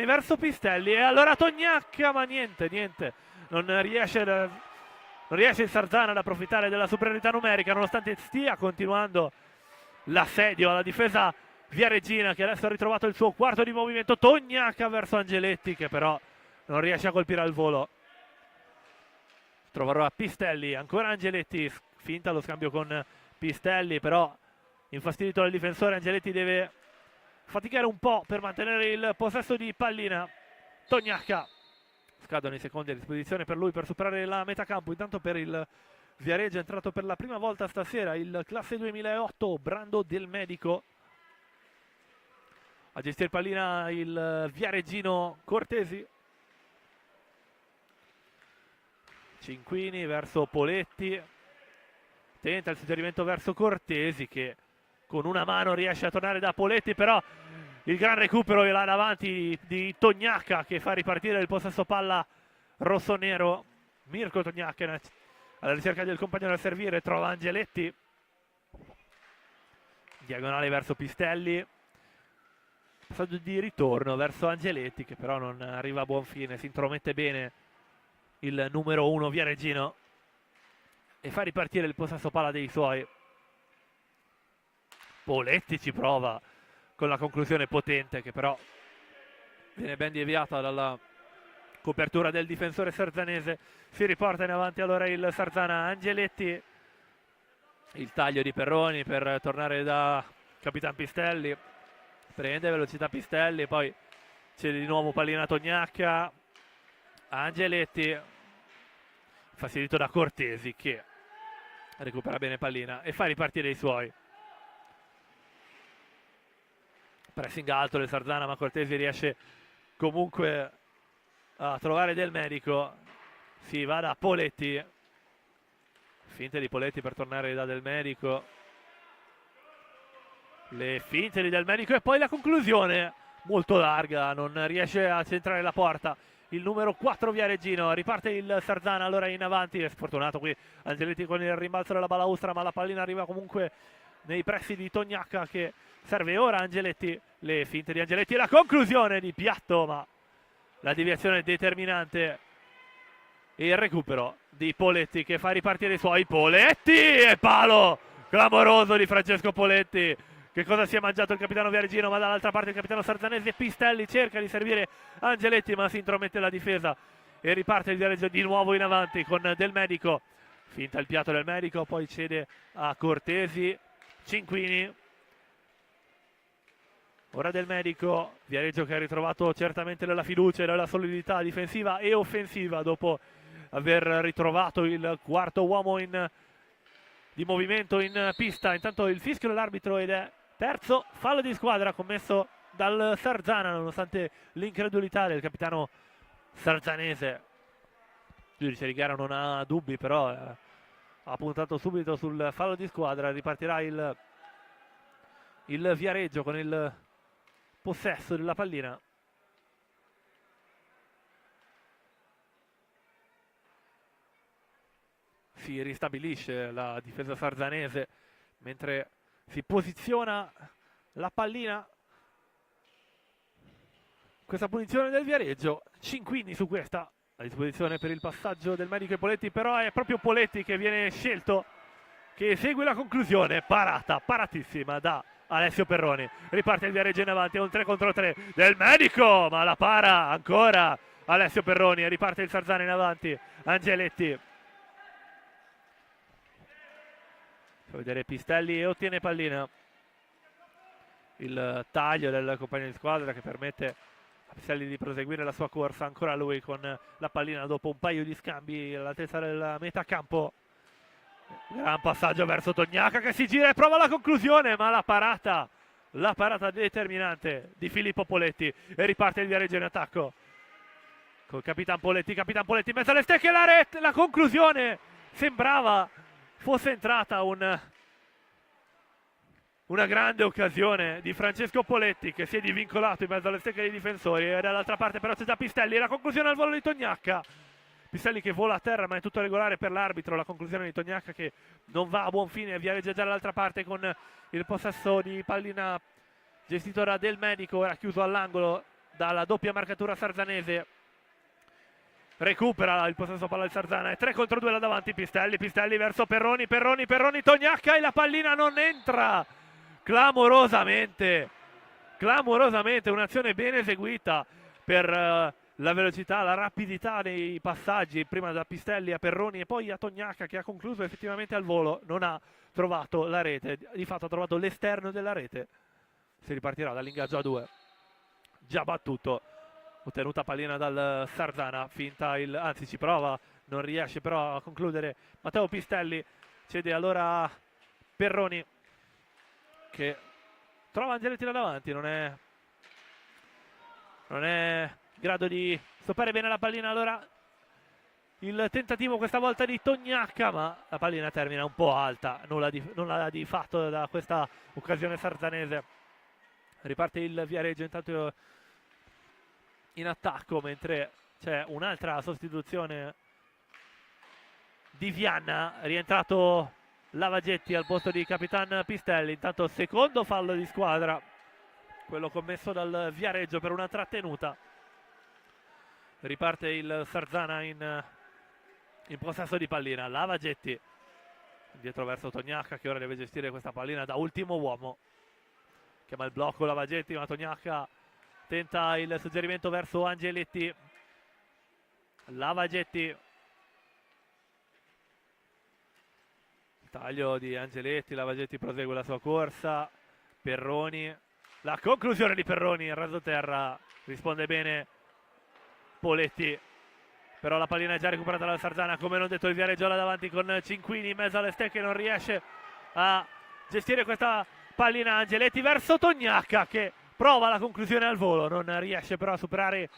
verso Pistelli, e allora Tognacca, ma niente, non riesce il Sarzana ad approfittare della superiorità numerica, nonostante stia continuando l'assedio alla difesa viareggina, che adesso ha ritrovato il suo quarto di movimento. Tognacca verso Angeletti, che però non riesce a colpire al volo. Troverà Pistelli, ancora Angeletti, finta lo scambio con Pistelli, però infastidito dal difensore Angeletti deve faticare un po' per mantenere il possesso di pallina. Tognacca, scadono i secondi a disposizione per lui per superare la metà campo. Intanto per il Viareggio è entrato per la prima volta stasera il classe 2008 Brando Del Medico. A gestire pallina il viareggino Cortesi. Cinquini verso Poletti, tenta il suggerimento verso Cortesi, che con una mano riesce a tornare da Poletti, però il gran recupero là davanti di Tognacca, che fa ripartire il possesso palla rossonero. Mirko Tognacca alla ricerca del compagno da servire, trova Angeletti, diagonale verso Pistelli, passaggio di ritorno verso Angeletti, che però non arriva a buon fine. Si intromette bene il numero 1 viareggino e fa ripartire il possesso palla dei suoi. Poletti ci prova con la conclusione potente, che però viene ben deviata dalla copertura del difensore sarzanese. Si riporta in avanti allora il Sarzana. Angeletti, il taglio di Perroni per tornare da Capitan Pistelli, prende velocità Pistelli, poi c'è di nuovo pallina Tognacca. Angeletti, fastidito da Cortesi, che recupera bene pallina e fa ripartire i suoi. Pressing alto del Sarzana, ma Cortesi riesce comunque a trovare Del Medico. Si va da Poletti, finte di Poletti per tornare da Del Medico, le finte di Del Medico e poi la conclusione molto larga, non riesce a centrare la porta il numero 4 viareggino. Riparte il Sarzana allora in avanti, è sfortunato qui Angeletti con il rimbalzo della balaustra, ma la pallina arriva comunque nei pressi di Tognacca, che serve ora Angeletti. Le finte di Angeletti e la conclusione di Piatto, ma la deviazione determinante e il recupero di Poletti, che fa ripartire i suoi. Poletti e palo clamoroso di Francesco Poletti. Che cosa si è mangiato il capitano viareggino, ma dall'altra parte il capitano sarzanese Pistelli cerca di servire Angeletti, ma si intromette la difesa e riparte il Viareggio di nuovo in avanti con Del Medico. Finta il piatto Del Medico, poi cede a Cortesi. Cinquini, ora Del Medico. Viareggio che ha ritrovato certamente la fiducia e la solidità difensiva e offensiva dopo aver ritrovato il quarto uomo di movimento in pista. Intanto il fischio dell'arbitro ed è terzo fallo di squadra commesso dal Sarzana, nonostante l'incredulità del capitano sarzanese. Il giudice di gara non ha dubbi, però ha puntato subito sul fallo di squadra. Ripartirà il Viareggio con il possesso della pallina. Si ristabilisce la difesa sarzanese mentre si posiziona la pallina. Questa punizione del Viareggio, Cinquini su questa a disposizione per il passaggio Del Medico e Poletti, però è proprio Poletti che viene scelto, che esegue la conclusione. Paratissima da Alessio Perroni. Riparte il Viareggio in avanti, è un 3 contro 3 Del Medico, ma la para ancora Alessio Perroni e riparte il Sarzana in avanti. Angeletti, fa vedere Pistelli e ottiene pallina. Il taglio del compagno di squadra che permette a Pistelli di proseguire la sua corsa. Ancora lui con la pallina dopo un paio di scambi all'altezza della metà campo. Gran passaggio verso Tognacca che si gira e prova la conclusione, ma la parata determinante di Filippo Poletti, e riparte il Viareggio in attacco col Capitan Poletti in mezzo alle stecche, la conclusione sembrava fosse entrata una grande occasione di Francesco Poletti, che si è divincolato in mezzo alle stecche dei difensori, e dall'altra parte però c'è già Pistelli, la conclusione al volo di Tognacca. Pistelli che vola a terra, ma è tutto regolare per l'arbitro. La conclusione di Tognacca che non va a buon fine, Viareggio già dall'altra parte con il possesso di pallina gestito da Del Medico, ora chiuso all'angolo dalla doppia marcatura sarzanese. Recupera il possesso palla il Sarzana, è 3 contro 2 là davanti. Pistelli verso Perroni, Tognacca, e la pallina non entra. Clamorosamente, un'azione ben eseguita per la velocità, la rapidità nei passaggi, prima da Pistelli a Perroni e poi a Tognacca, che ha concluso effettivamente al volo. Non ha trovato la rete, di fatto ha trovato l'esterno della rete. Si ripartirà dall'ingaggio a 2, già battuto, ottenuta pallina dal Sarzana, anzi ci prova, non riesce però a concludere Matteo Pistelli. Cede allora Perroni, che trova Angeletti da davanti, non è in grado di stoppare bene la pallina. Allora il tentativo questa volta di Tognacca, ma la pallina termina un po' alta, nulla di fatto da questa occasione sarzanese. Riparte il Viareggio intanto in attacco, mentre c'è un'altra sostituzione di Vianna, rientrato Lavagetti al posto di Capitan Pistelli. Intanto secondo fallo di squadra, quello commesso dal Viareggio per una trattenuta. Riparte il Sarzana in possesso di pallina. Lavagetti dietro verso Tognacca, che ora deve gestire questa pallina da ultimo uomo. Chiama il blocco Lavagetti, ma Tognacca tenta il suggerimento verso Angeletti. Lavagetti, taglio di Angeletti, Lavagetti prosegue la sua corsa. Perroni, la conclusione di Perroni in rasoterra, risponde bene Poletti, però la pallina è già recuperata dalla Sarzana. Come non detto, il Viareggio là davanti con Cinquini in mezzo alle stecche, non riesce a gestire questa pallina. Angeletti verso Tognacca, che prova la conclusione al volo, non riesce però a superare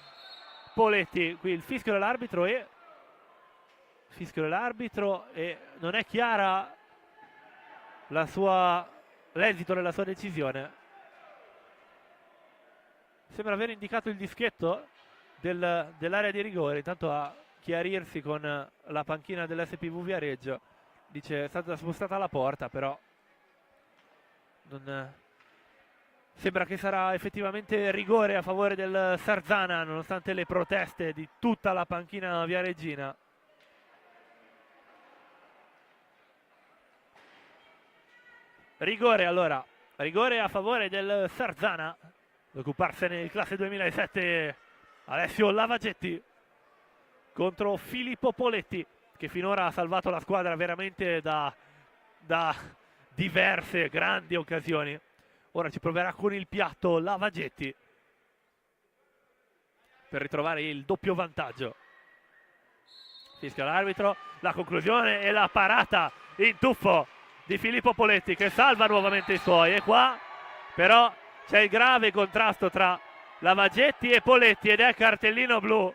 Poletti. Qui il fischio dell'arbitro e non è chiara l'esito della sua decisione. Sembra aver indicato il dischetto dell'area di rigore. Intanto a chiarirsi con la panchina dell'SPV Viareggio, dice è stata spostata la porta, però non sembra che sarà effettivamente rigore a favore del Sarzana, nonostante le proteste di tutta la panchina viareggina. Rigore allora, rigore a favore del Sarzana, ad occuparsene il classe 2007 Alessio Lavagetti contro Filippo Poletti, che finora ha salvato la squadra veramente da diverse grandi occasioni. Ora ci proverà con il piatto Lavagetti per ritrovare il doppio vantaggio. Fischia l'arbitro, la conclusione e la parata in tuffo di Filippo Poletti, che salva nuovamente i suoi. E qua però c'è il grave contrasto tra Lavagetti e Poletti, ed è cartellino blu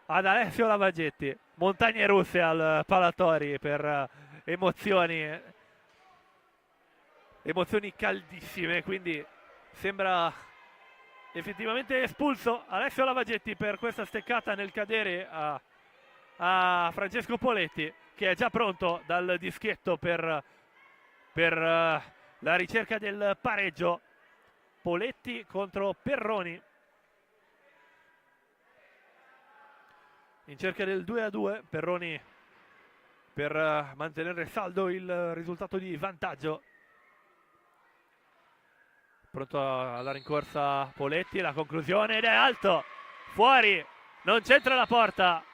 ad Alessio Lavagetti. Montagne russe al Palatori per emozioni caldissime, quindi sembra effettivamente espulso Alessio Lavagetti per questa steccata nel cadere a Francesco Poletti, che è già pronto dal dischetto per la ricerca del pareggio. Poletti contro Perroni in cerca del 2-2. Perroni per mantenere saldo il risultato di vantaggio. Pronto alla rincorsa Poletti, la conclusione, ed è alto, fuori, non c'entra la porta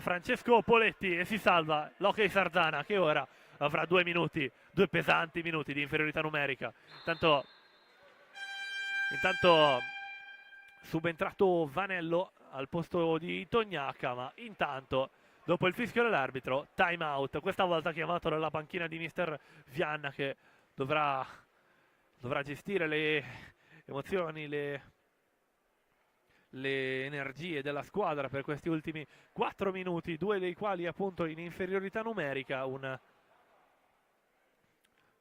Francesco Poletti, e si salva l'Hockey Sarzana, che ora avrà 2 pesanti minuti di inferiorità numerica. Intanto subentrato Vanello al posto di Tognacca, ma intanto Dopo il fischio dell'arbitro, time out, questa volta chiamato dalla panchina di mister Vianna, che dovrà gestire le emozioni, le energie della squadra per questi ultimi 4 minuti, 2 dei quali appunto in inferiorità numerica.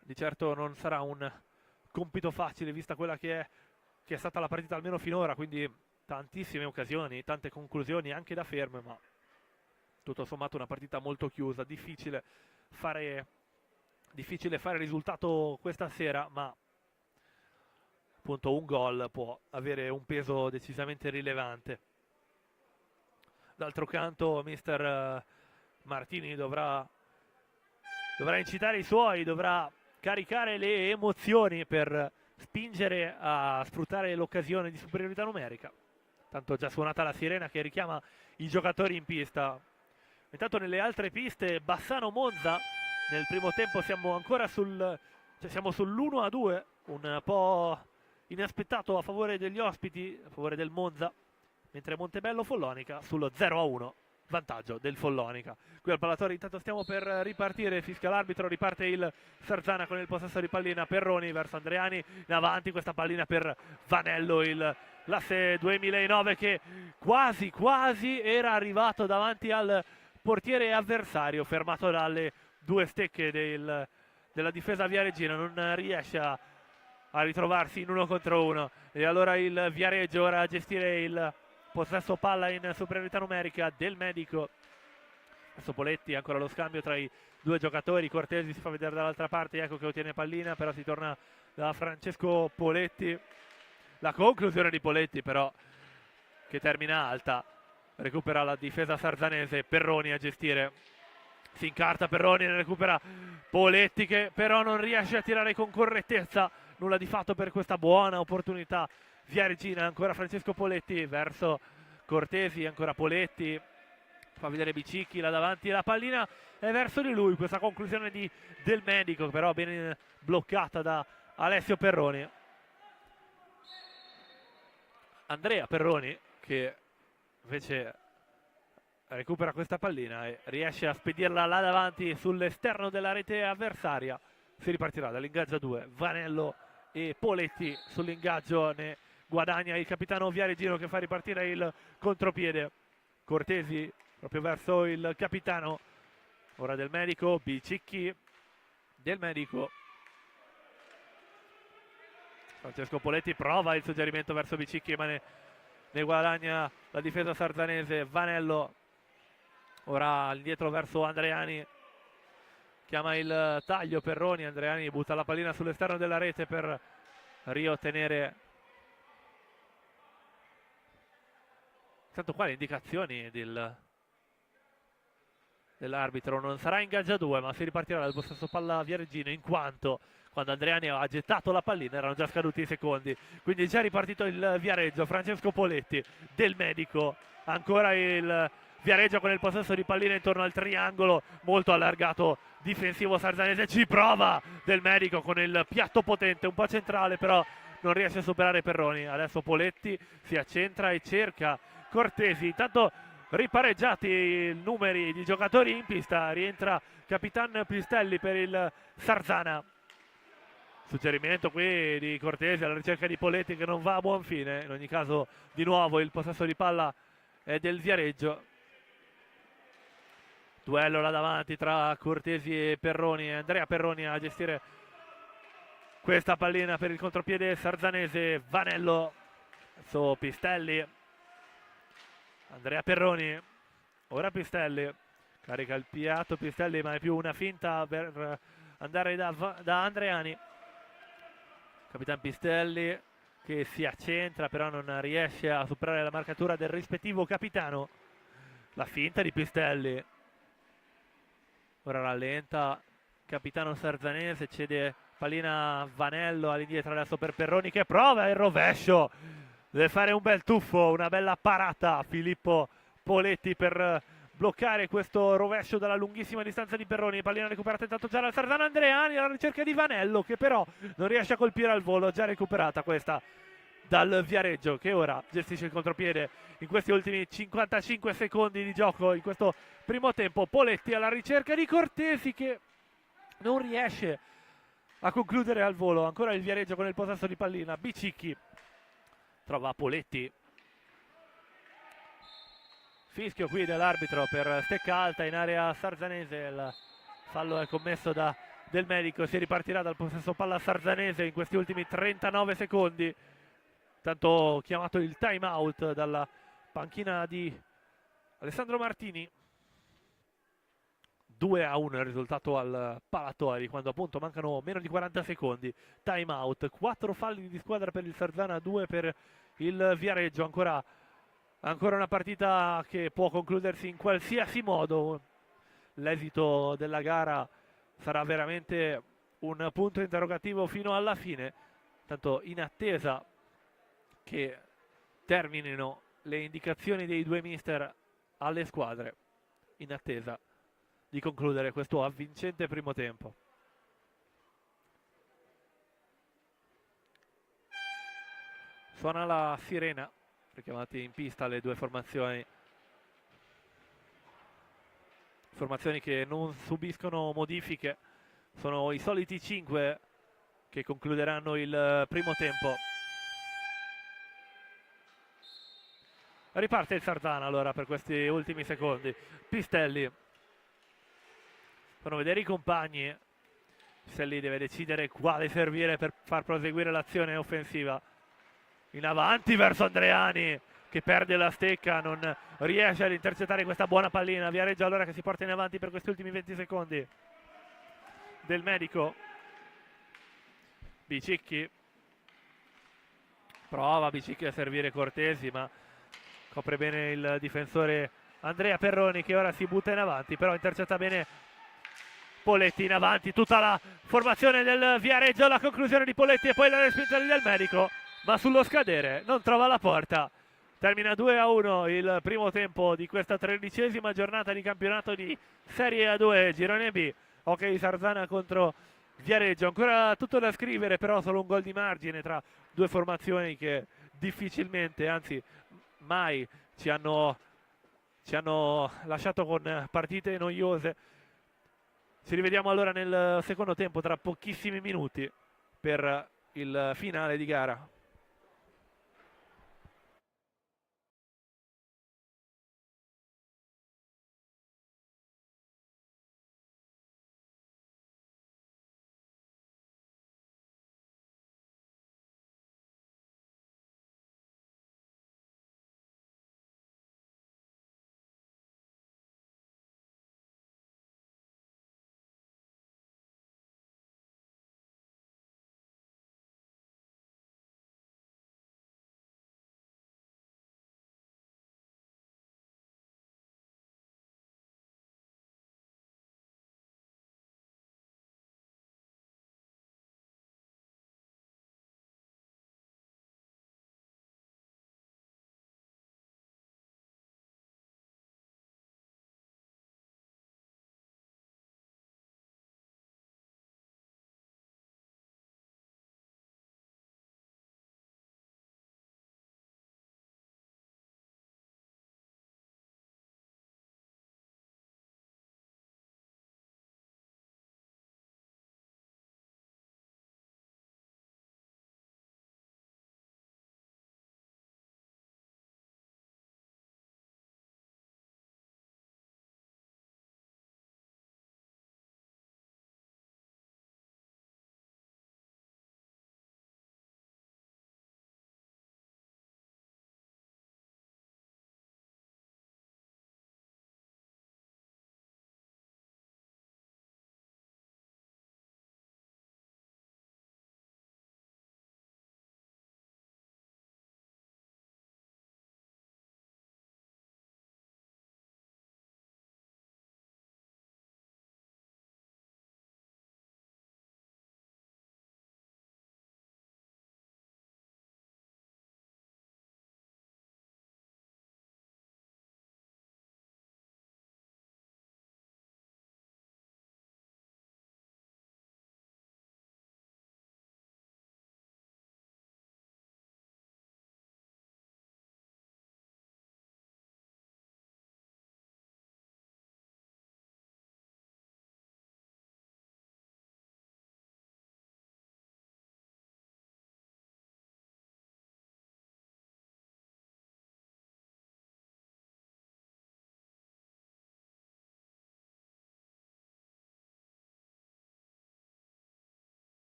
Di certo non sarà un compito facile vista quella che è stata la partita almeno finora, quindi tantissime occasioni, tante conclusioni anche da ferme, ma tutto sommato una partita molto chiusa, difficile fare risultato questa sera, ma appunto un gol può avere un peso decisamente rilevante. D'altro canto mister Martini dovrà incitare i suoi, dovrà caricare le emozioni per spingere a sfruttare l'occasione di superiorità numerica. Tanto già suonata la sirena che richiama i giocatori in pista. Intanto nelle altre piste Bassano-Monza, nel primo tempo siamo ancora siamo sull'1-2, un po' inaspettato a favore degli ospiti, a favore del Monza, mentre Montebello-Follonica sullo 0-1, vantaggio del Follonica. Qui al Pallatorio intanto stiamo per ripartire, fischia l'arbitro, riparte il Sarzana con il possesso di pallina. Perroni verso Andreani, in avanti questa pallina per Vanello, l'asse 2009 che quasi era arrivato davanti al portiere avversario, fermato dalle due stecche della difesa viareggina, non riesce a ritrovarsi in 1 contro 1, e allora il Viareggio ora a gestire il possesso palla in superiorità numerica del Medico. Adesso Poletti, ancora lo scambio tra i due giocatori, Cortesi si fa vedere dall'altra parte, ecco che ottiene pallina, però si torna da Francesco Poletti, la conclusione di Poletti però che termina alta, recupera la difesa sarzanese, Perroni a gestire, si incarta Perroni, ne recupera Poletti che però non riesce a tirare con correttezza, nulla di fatto per questa buona opportunità viareggina. Ancora Francesco Poletti verso Cortesi, ancora Poletti, fa vedere Bicicchi là davanti, la pallina è verso di lui, questa conclusione del Medico però ben bloccata da Alessio Perroni. Andrea Perroni che invece recupera questa pallina e riesce a spedirla là davanti sull'esterno della rete avversaria. Si ripartirà dall'ingaggio a 2, Vanello e Poletti sull'ingaggio, ne guadagna il capitano viareggino che fa ripartire il contropiede. Cortesi proprio verso il capitano, ora del Medico, Bicicchi del Medico. Francesco Poletti prova il suggerimento verso Bicicchi, ma ne guadagna la difesa sarzanese. Vanello ora all'indietro verso Andreani, chiama il taglio Perroni, Andreani butta la pallina sull'esterno della rete per riottenere. Tanto qua le indicazioni dell'arbitro, non sarà ingaggio a 2, ma si ripartirà dal possesso palla viareggino, in quanto quando Andreani ha gettato la pallina erano già scaduti i secondi, quindi è già ripartito il Viareggio. Francesco Poletti del Medico, ancora il Viareggio con il possesso di pallina intorno al triangolo molto allargato difensivo sarzanese, ci prova del Medico con il piatto potente un po' centrale, però non riesce a superare Perroni. Adesso Poletti si accentra e cerca Cortesi, intanto ripareggiati i numeri di giocatori in pista, rientra Capitan Pistelli per il Sarzana. Suggerimento qui di Cortesi alla ricerca di Poletti che non va a buon fine. In ogni caso di nuovo il possesso di palla è del Viareggio. Duello là davanti tra Cortesi e Perroni, Andrea Perroni a gestire questa pallina per il contropiede sarzanese. Vanello, adesso Pistelli, Andrea Perroni, ora Pistelli, carica il piatto Pistelli, ma è più una finta per andare da Andreani. Capitan Pistelli che si accentra, però non riesce a superare la marcatura del rispettivo capitano. La finta di Pistelli, ora rallenta capitano sarzanese, cede pallina a Vanello all'indietro, adesso per Perroni che prova il rovescio, deve fare un bel tuffo, una bella parata Filippo Poletti per bloccare questo rovescio dalla lunghissima distanza di Perroni. Pallina recuperata intanto già dal Sarzana, Andreani alla ricerca di Vanello che però non riesce a colpire al volo, già recuperata questa dal Viareggio, che ora gestisce il contropiede in questi ultimi 55 secondi di gioco in questo primo tempo. Poletti alla ricerca di Cortesi, che non riesce a concludere al volo. Ancora il Viareggio con il possesso di pallina. Bicicchi trova Poletti, fischio qui dell'arbitro per stecca alta in area sarzanese. Il fallo è commesso da Del Medico. Si ripartirà dal possesso palla sarzanese in questi ultimi 39 secondi. Tanto chiamato il time out dalla panchina di Alessandro Martini. 2-1 il risultato al Palatori, quando appunto mancano meno di 40 secondi. Time out, 4 falli di squadra per il Sarzana, 2 per il Viareggio. Ancora una partita che può concludersi in qualsiasi modo. L'esito della gara sarà veramente un punto interrogativo fino alla fine, tanto in attesa che terminino le indicazioni dei due mister alle squadre, in attesa di concludere questo avvincente primo tempo. Suona la sirena, richiamati in pista le due formazioni che non subiscono modifiche. Sono i soliti 5 che concluderanno il primo tempo. Riparte il Sarzana allora per questi ultimi secondi. Pistelli, fanno vedere i compagni. Pistelli deve decidere quale servire per far proseguire l'azione offensiva. In avanti verso Andreani, che perde la stecca, non riesce ad intercettare questa buona pallina. Viareggio allora che si porta in avanti per questi ultimi 20 secondi. Del Medico, Bicicchi, prova Bicicchi a servire Cortesi, ma copre bene il difensore Andrea Perroni, che ora si butta in avanti, però intercetta bene Poletti. In avanti tutta la formazione del Viareggio, la conclusione di Poletti e poi la respinta di Del Medico, ma sullo scadere non trova la porta. Termina 2-1 il primo tempo di questa 13ª giornata di campionato di Serie A2 Girone B. Ok, Sarzana contro Viareggio. Ancora tutto da scrivere, però solo un gol di margine tra due formazioni che difficilmente, anzi mai, ci hanno lasciato con partite noiose. Ci rivediamo allora nel secondo tempo tra pochissimi minuti per il finale di gara.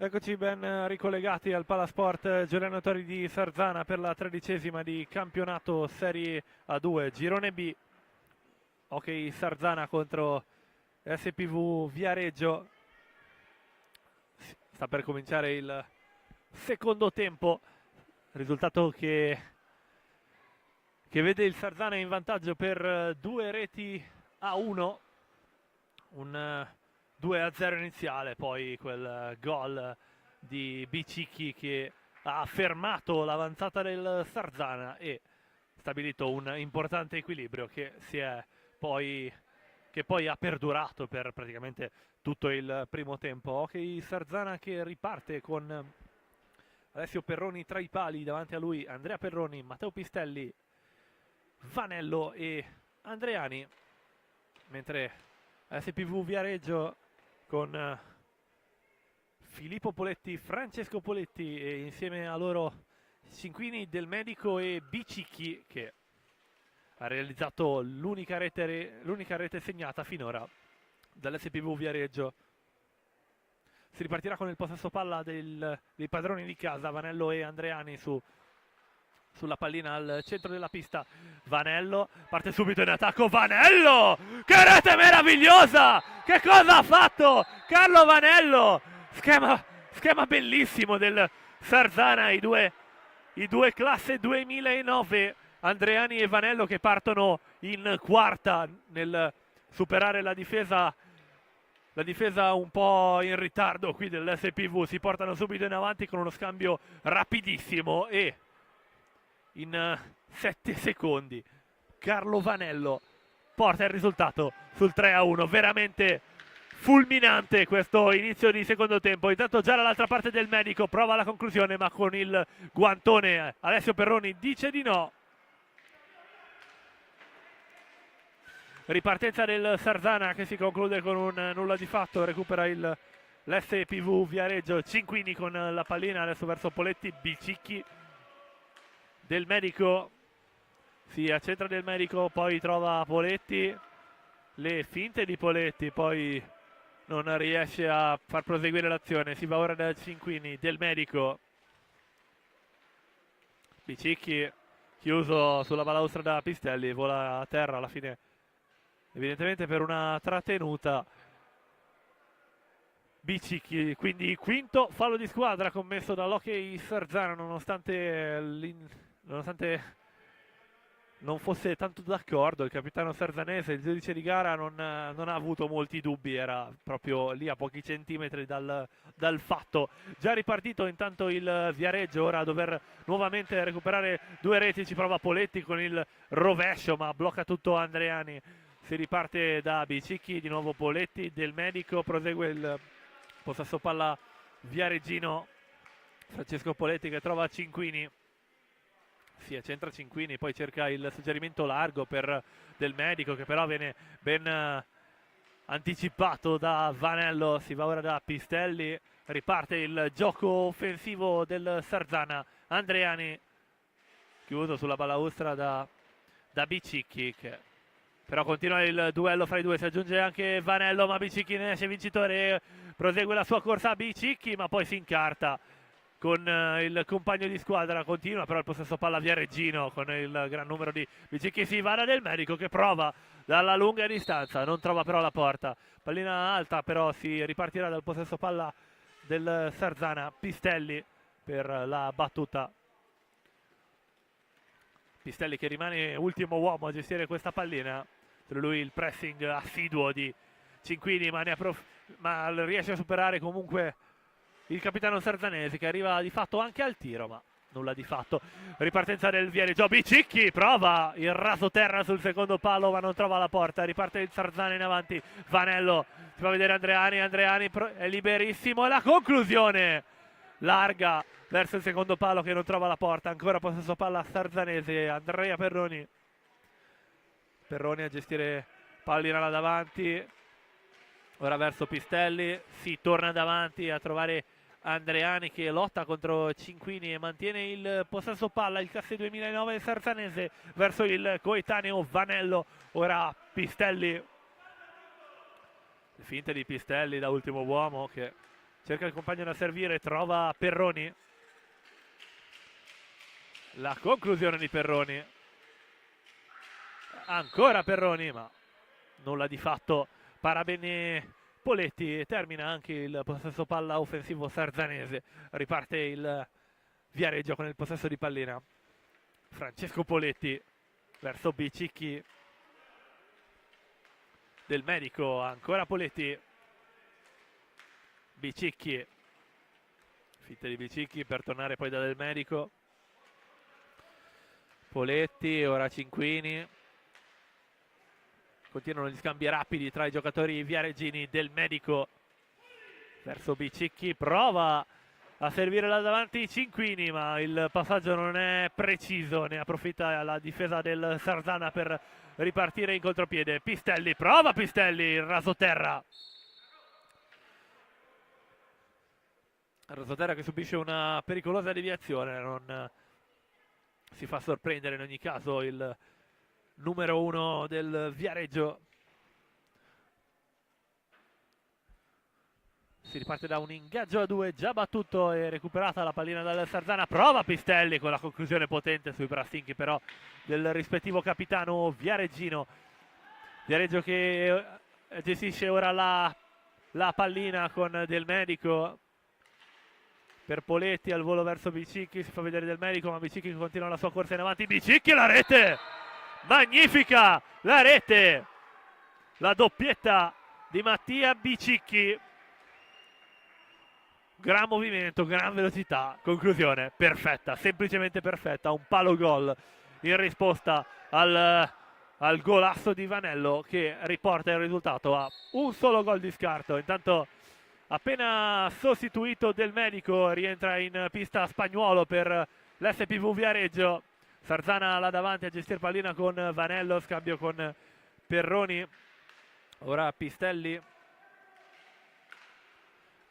Eccoci ben ricollegati al Palasport Giuliano Tori di Sarzana per la 13ª di campionato Serie A2, girone B. Ok, Sarzana contro SPV Viareggio. Sta per cominciare il secondo tempo, risultato che vede il Sarzana in vantaggio per 2-1, un 2-0 iniziale, poi quel gol di Bicicchi che ha fermato l'avanzata del Sarzana e stabilito un importante equilibrio che poi ha perdurato per praticamente tutto il primo tempo. Ok, Sarzana che riparte con Alessio Perroni tra i pali, davanti a lui Andrea Perroni, Matteo Pistelli, Vanello e Andreani, mentre SPV Viareggio con Filippo Poletti, Francesco Poletti e insieme a loro Cinquini, Del Medico e Bicicchi, che ha realizzato l'unica rete segnata finora dall'SPV Viareggio. Si ripartirà con il possesso palla dei padroni di casa, Vanello e Andreani sulla pallina al centro della pista. Vanello parte subito in attacco. Vanello! Che rete meravigliosa! Che cosa ha fatto Carlo Vanello? Schema bellissimo del Sarzana, i due classe 2009, Andreani e Vanello, che partono in quarta nel superare la difesa un po' in ritardo qui dell'SPV. Si portano subito in avanti con uno scambio rapidissimo e in 7 secondi Carlo Vanello porta il risultato sul 3-1. Veramente fulminante questo inizio di secondo tempo. Intanto già dall'altra parte Del Medico prova la conclusione, ma con il guantone Alessio Perroni dice di no. Ripartenza del Sarzana che si conclude con un nulla di fatto. Recupera l'SPV Viareggio. Cinquini con la pallina adesso verso Poletti. Bicicchi, Del Medico si accentra Del Medico, poi trova Poletti, le finte di Poletti, poi non riesce a far proseguire l'azione. Si va ora da Cinquini, Del Medico, Bicicchi chiuso sulla balaustra da Pistelli, vola a terra alla fine evidentemente per una trattenuta. Bicicchi, quindi quinto fallo di squadra commesso dall'Hockey Sarzana, nonostante non fosse tanto d'accordo il capitano sarzanese. Il giudice di gara non ha avuto molti dubbi, era proprio lì a pochi centimetri dal fatto. Già ripartito intanto il Viareggio, ora a dover nuovamente recuperare 2 reti. Ci prova Poletti con il rovescio, ma blocca tutto Andreani. Si riparte da Bicicchi, di nuovo Poletti, Del Medico, prosegue il possesso palla viareggino. Francesco Poletti che trova Cinquini, si accentra Cinquini, poi cerca il suggerimento largo per Del Medico, che però viene ben anticipato da Vanello. Si va ora da Pistelli, riparte il gioco offensivo del Sarzana. Andreani chiuso sulla balaustra da Bicicchi, che però continua il duello fra i due. Si aggiunge anche Vanello, ma Bicicchi ne esce vincitore, prosegue la sua corsa a Bicicchi, ma poi si incarta con il compagno di squadra. Continua però il possesso palla viareggino con il gran numero di Bicicchi. Si va da Del Medico che prova dalla lunga distanza, non trova però la porta. Pallina alta, però si ripartirà dal possesso palla del Sarzana. Pistelli per la battuta. Pistelli che rimane ultimo uomo a gestire questa pallina. Per lui il pressing assiduo di Cinquini, ma riesce a superare comunque il capitano sarzanese, che arriva di fatto anche al tiro, ma nulla di fatto. Ripartenza del Viareggio. Bicicchi prova il raso terra sul secondo palo, ma non trova la porta. Riparte il Sarzana in avanti. Vanello, si fa vedere Andreani è liberissimo, e la conclusione larga verso il secondo palo che non trova la porta. Ancora possesso palla sarzanese. Andrea Perroni a gestire pallina là davanti, ora verso Pistelli. Si torna davanti a trovare Andreani, che lotta contro Cinquini e mantiene il possesso palla. Il classe 2009 sarzanese verso il coetaneo Vanello. Ora Pistelli, le finte di Pistelli da ultimo uomo, che cerca il compagno da servire, trova Perroni, la conclusione di Perroni, ancora Perroni, ma nulla di fatto, para bene Poletti e termina anche il possesso palla offensivo sarzanese. Riparte il Viareggio con il possesso di pallina. Francesco Poletti verso Bicicchi, Del Medico, ancora Poletti, Bicicchi, fitte di Bicicchi per tornare poi da Del Medico, Poletti, ora Cinquini. Continuano gli scambi rapidi tra i giocatori viareggini. Del Medico verso Bicicchi, prova a servire là davanti Cinquini, ma il passaggio non è preciso, ne approfitta la difesa del Sarzana per ripartire in contropiede. Pistelli, prova Pistelli, il rasoterra. Rasoterra che subisce una pericolosa deviazione, non si fa sorprendere in ogni caso il numero 1 del Viareggio. Si riparte da un ingaggio a 2 già battuto e recuperata la pallina dal Sarzana. Prova Pistelli con la conclusione potente sui brastinchi però del rispettivo capitano viareggino. Viareggio che gestisce ora la pallina con Del Medico per Poletti, al volo verso Bicicchi, si fa vedere Del Medico, ma Bicicchi continua la sua corsa in avanti. Bicicchi, la rete! Magnifica la rete! La doppietta di Mattia Bicicchi. Gran movimento, gran velocità, conclusione perfetta, semplicemente perfetta, un palo gol in risposta al golasso di Vanello che riporta il risultato a un solo gol di scarto. Intanto appena sostituito Del Medico rientra in pista Spagnuolo per l'SPV Viareggio. Sarzana là davanti a gestire pallina con Vanello, scambio con Perroni, ora Pistelli.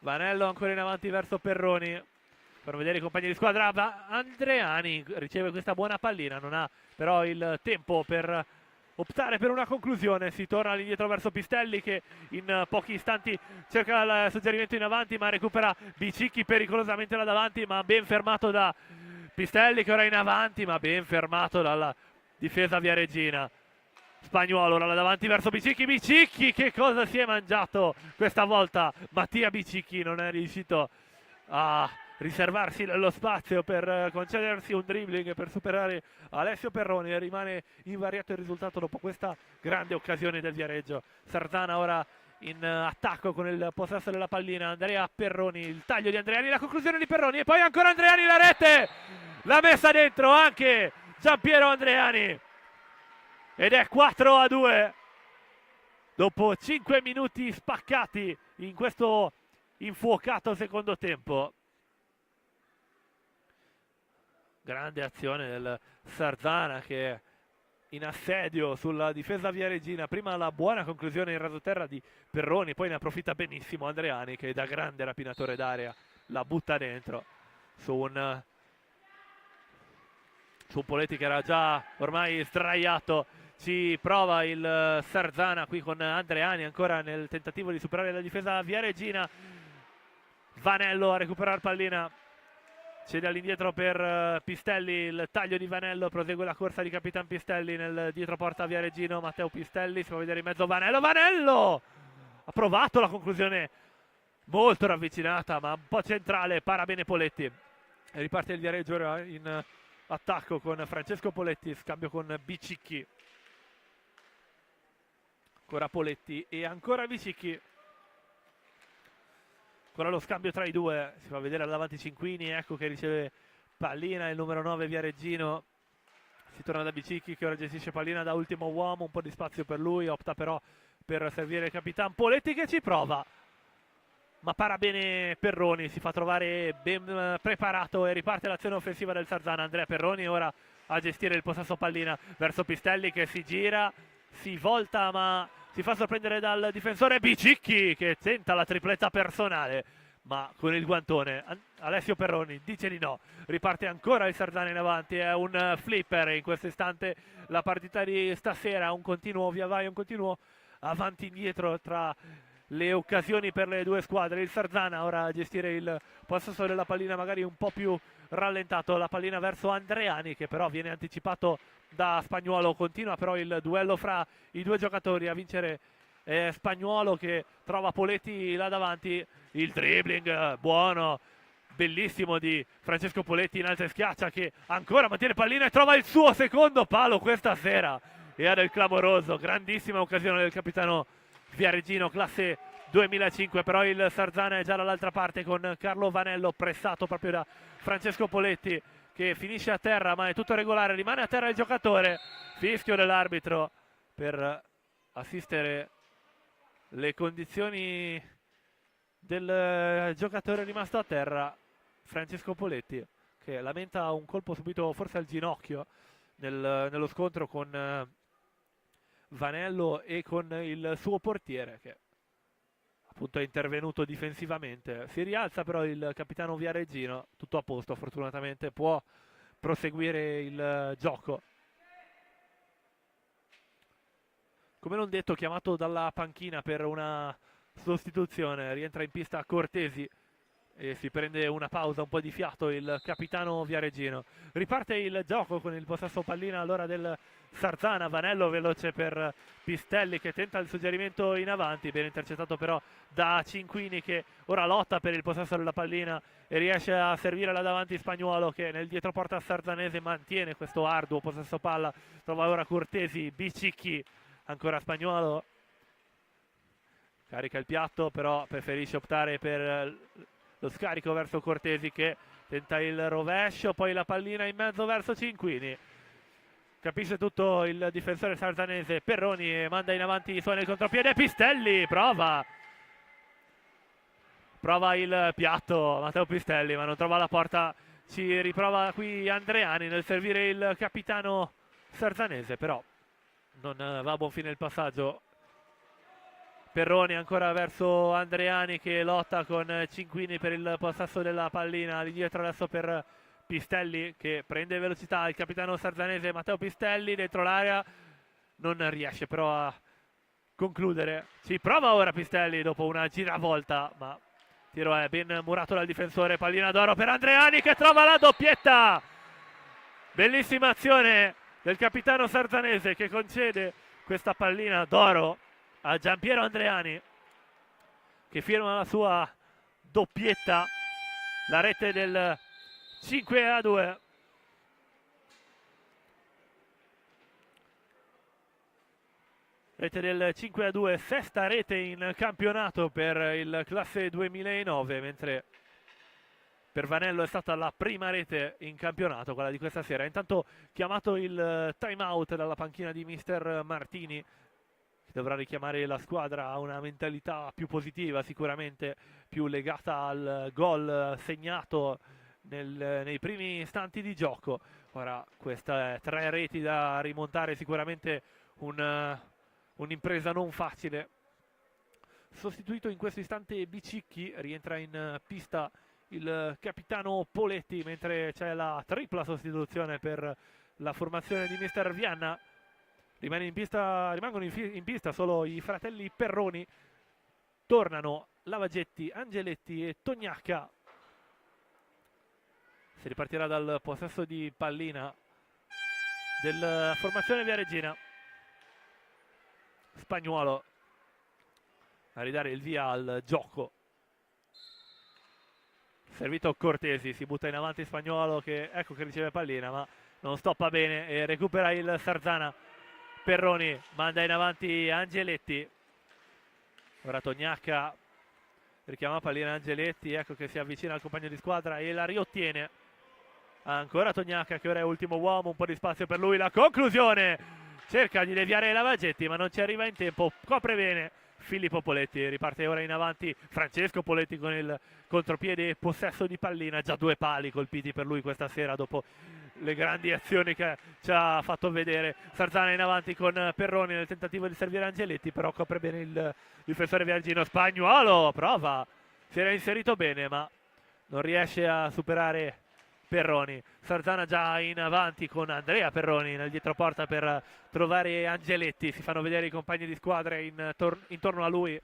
Vanello ancora in avanti verso Perroni, fanno vedere i compagni di squadra. Andreani riceve questa buona pallina, non ha però il tempo per optare per una conclusione. Si torna all'indietro verso Pistelli che in pochi istanti cerca il suggerimento in avanti, ma recupera Bicicchi pericolosamente là davanti, ma ben fermato da Pistelli che ora è in avanti, ma ben fermato dalla difesa viareggina. Spagnuolo ora là davanti verso Bicicchi. Bicicchi che cosa si è mangiato questa volta? Mattia Bicicchi non è riuscito a riservarsi lo spazio per concedersi un dribbling per superare Alessio Perroni e rimane invariato il risultato dopo questa grande occasione del Viareggio. Sarzana ora in attacco con il possesso della pallina. Andrea Perroni, il taglio di Andreani, la conclusione di Perroni e poi ancora Andreani, la rete! L'ha messa dentro anche Giampiero Andreani. Ed è 4-2 dopo 5 minuti spaccati in questo infuocato secondo tempo. Grande azione del Sarzana che in assedio sulla difesa viareggina. Prima la buona conclusione in rasoterra di Perroni, poi ne approfitta benissimo Andreani che da grande rapinatore d'area la butta dentro su un Poletti che era già ormai sdraiato. Ci prova il Sarzana qui con Andreani ancora nel tentativo di superare la difesa viareggina. Vanello a recuperare pallina, cede all'indietro per Pistelli, il taglio di Vanello, prosegue la corsa di Capitan Pistelli nel dietroporta viareggino. Matteo Pistelli, si fa vedere in mezzo Vanello ha provato la conclusione molto ravvicinata ma un po' centrale, para bene Poletti e riparte il Viareggio ora in attacco con Francesco Poletti, scambio con Bicicchi. Ancora Poletti e ancora Bicicchi. Ancora lo scambio tra i due. Si fa vedere davanti Cinquini, ecco che riceve pallina il numero 9 viareggino. Si torna da Bicicchi che ora gestisce pallina da ultimo uomo, un po' di spazio per lui, opta però per servire il Capitan Poletti che ci prova. Ma para bene Perroni, si fa trovare ben preparato e riparte l'azione offensiva del Sarzana. Andrea Perroni ora a gestire il possesso pallina verso Pistelli che si gira, si volta ma si fa sorprendere dal difensore Bicicchi che tenta la tripletta personale ma con il guantone Alessio Perroni dice di no. Riparte ancora il Sarzana in avanti, è un flipper in questo istante la partita di stasera, un continuo via vai, un continuo avanti e indietro tra le occasioni per le due squadre. Il Sarzana ora a gestire il possesso della pallina, magari un po' più rallentato, la pallina verso Andreani che però viene anticipato da Spagnuolo. Continua però il duello fra i due giocatori, a vincere Spagnuolo che trova Poletti là davanti, il dribbling buono, bellissimo di Francesco Poletti in alta e schiaccia, che ancora mantiene pallina e trova il suo secondo palo questa sera, era del clamoroso. Grandissima occasione del capitano Viareggino, classe 2005, però il Sarzana è già dall'altra parte con Carlo Vanello pressato proprio da Francesco Poletti, che finisce a terra, ma è tutto regolare, rimane a terra il giocatore. Fischio dell'arbitro per assistere le condizioni del giocatore rimasto a terra, Francesco Poletti, che lamenta un colpo subito forse al ginocchio nello scontro con Vanello e con il suo portiere, che appunto è intervenuto difensivamente. Si rialza però il capitano Viareggino, tutto a posto fortunatamente, può proseguire il gioco. Come non detto, chiamato dalla panchina per una sostituzione, rientra in pista Cortesi e si prende una pausa, un po' di fiato il capitano Viareggino. Riparte il gioco con il possesso pallina allora del Sarzana. Vanello veloce per Pistelli che tenta il suggerimento in avanti, ben intercettato però da Cinquini, che ora lotta per il possesso della pallina e riesce a servire là davanti Spagnuolo, che nel dietroporta sarzanese mantiene questo arduo possesso palla. Trova ora Cortesi, Bicicchi, ancora Spagnuolo, carica il piatto però preferisce optare per lo scarico verso Cortesi, che tenta il rovescio, poi la pallina in mezzo verso Cinquini. Capisce tutto il difensore sarzanese Perroni e manda in avanti, suona il contropiede, Pistelli prova il piatto Matteo Pistelli, ma non trova la porta. Ci riprova qui Andreani nel servire il capitano sarzanese, però non va a buon fine il passaggio. Perroni ancora verso Andreani che lotta con Cinquini per il possesso della pallina, all'indietro adesso per Pistelli che prende velocità. Il capitano sarzanese Matteo Pistelli dentro l'area, non riesce però a concludere. Ci prova ora Pistelli dopo una giravolta, ma il tiro è ben murato dal difensore. Pallina d'oro per Andreani che trova la doppietta. Bellissima azione del capitano sarzanese che concede questa pallina d'oro a Giampiero Andreani, che firma la sua doppietta, la rete del 5-2. Rete del 5-2, sesta rete in campionato per il classe 2009, mentre per Vanello è stata la prima rete in campionato, quella di questa sera. Intanto chiamato il time out dalla panchina di mister Martini, che dovrà richiamare la squadra a una mentalità più positiva, sicuramente più legata al gol segnato nei primi istanti di gioco. Ora queste 3 reti da rimontare, sicuramente un'impresa non facile. Sostituito in questo istante Bicicchi, rientra in pista il capitano Poletti, mentre c'è la tripla sostituzione per la formazione di mister Vianna. Rimangono in pista solo i fratelli Perroni. Tornano Lavagetti, Angeletti e Tognacca. Si ripartirà dal possesso di pallina della formazione viareggina. Spagnuolo a ridare il via al gioco. Servito Cortesi, si butta in avanti Spagnuolo che ecco che riceve pallina ma non stoppa bene e recupera il Sarzana. Perroni manda in avanti Angeletti, ora Tognacca richiama pallina Angeletti, ecco che si avvicina al compagno di squadra e la riottiene. Ancora Tognacca che ora è ultimo uomo, un po' di spazio per lui, la conclusione, cerca di deviare Lavagetti ma non ci arriva in tempo, copre bene Filippo Poletti. Riparte ora in avanti Francesco Poletti con il contropiede, possesso di pallina, già 2 pali colpiti per lui questa sera dopo le grandi azioni che ci ha fatto vedere. Sarzana in avanti con Perroni nel tentativo di servire Angeletti, però copre bene il difensore viareggino. Spagnuolo prova, si era inserito bene ma non riesce a superare Perroni. Sarzana già in avanti con Andrea Perroni nel dietroporta per trovare Angeletti, si fanno vedere i compagni di squadra intorno a lui.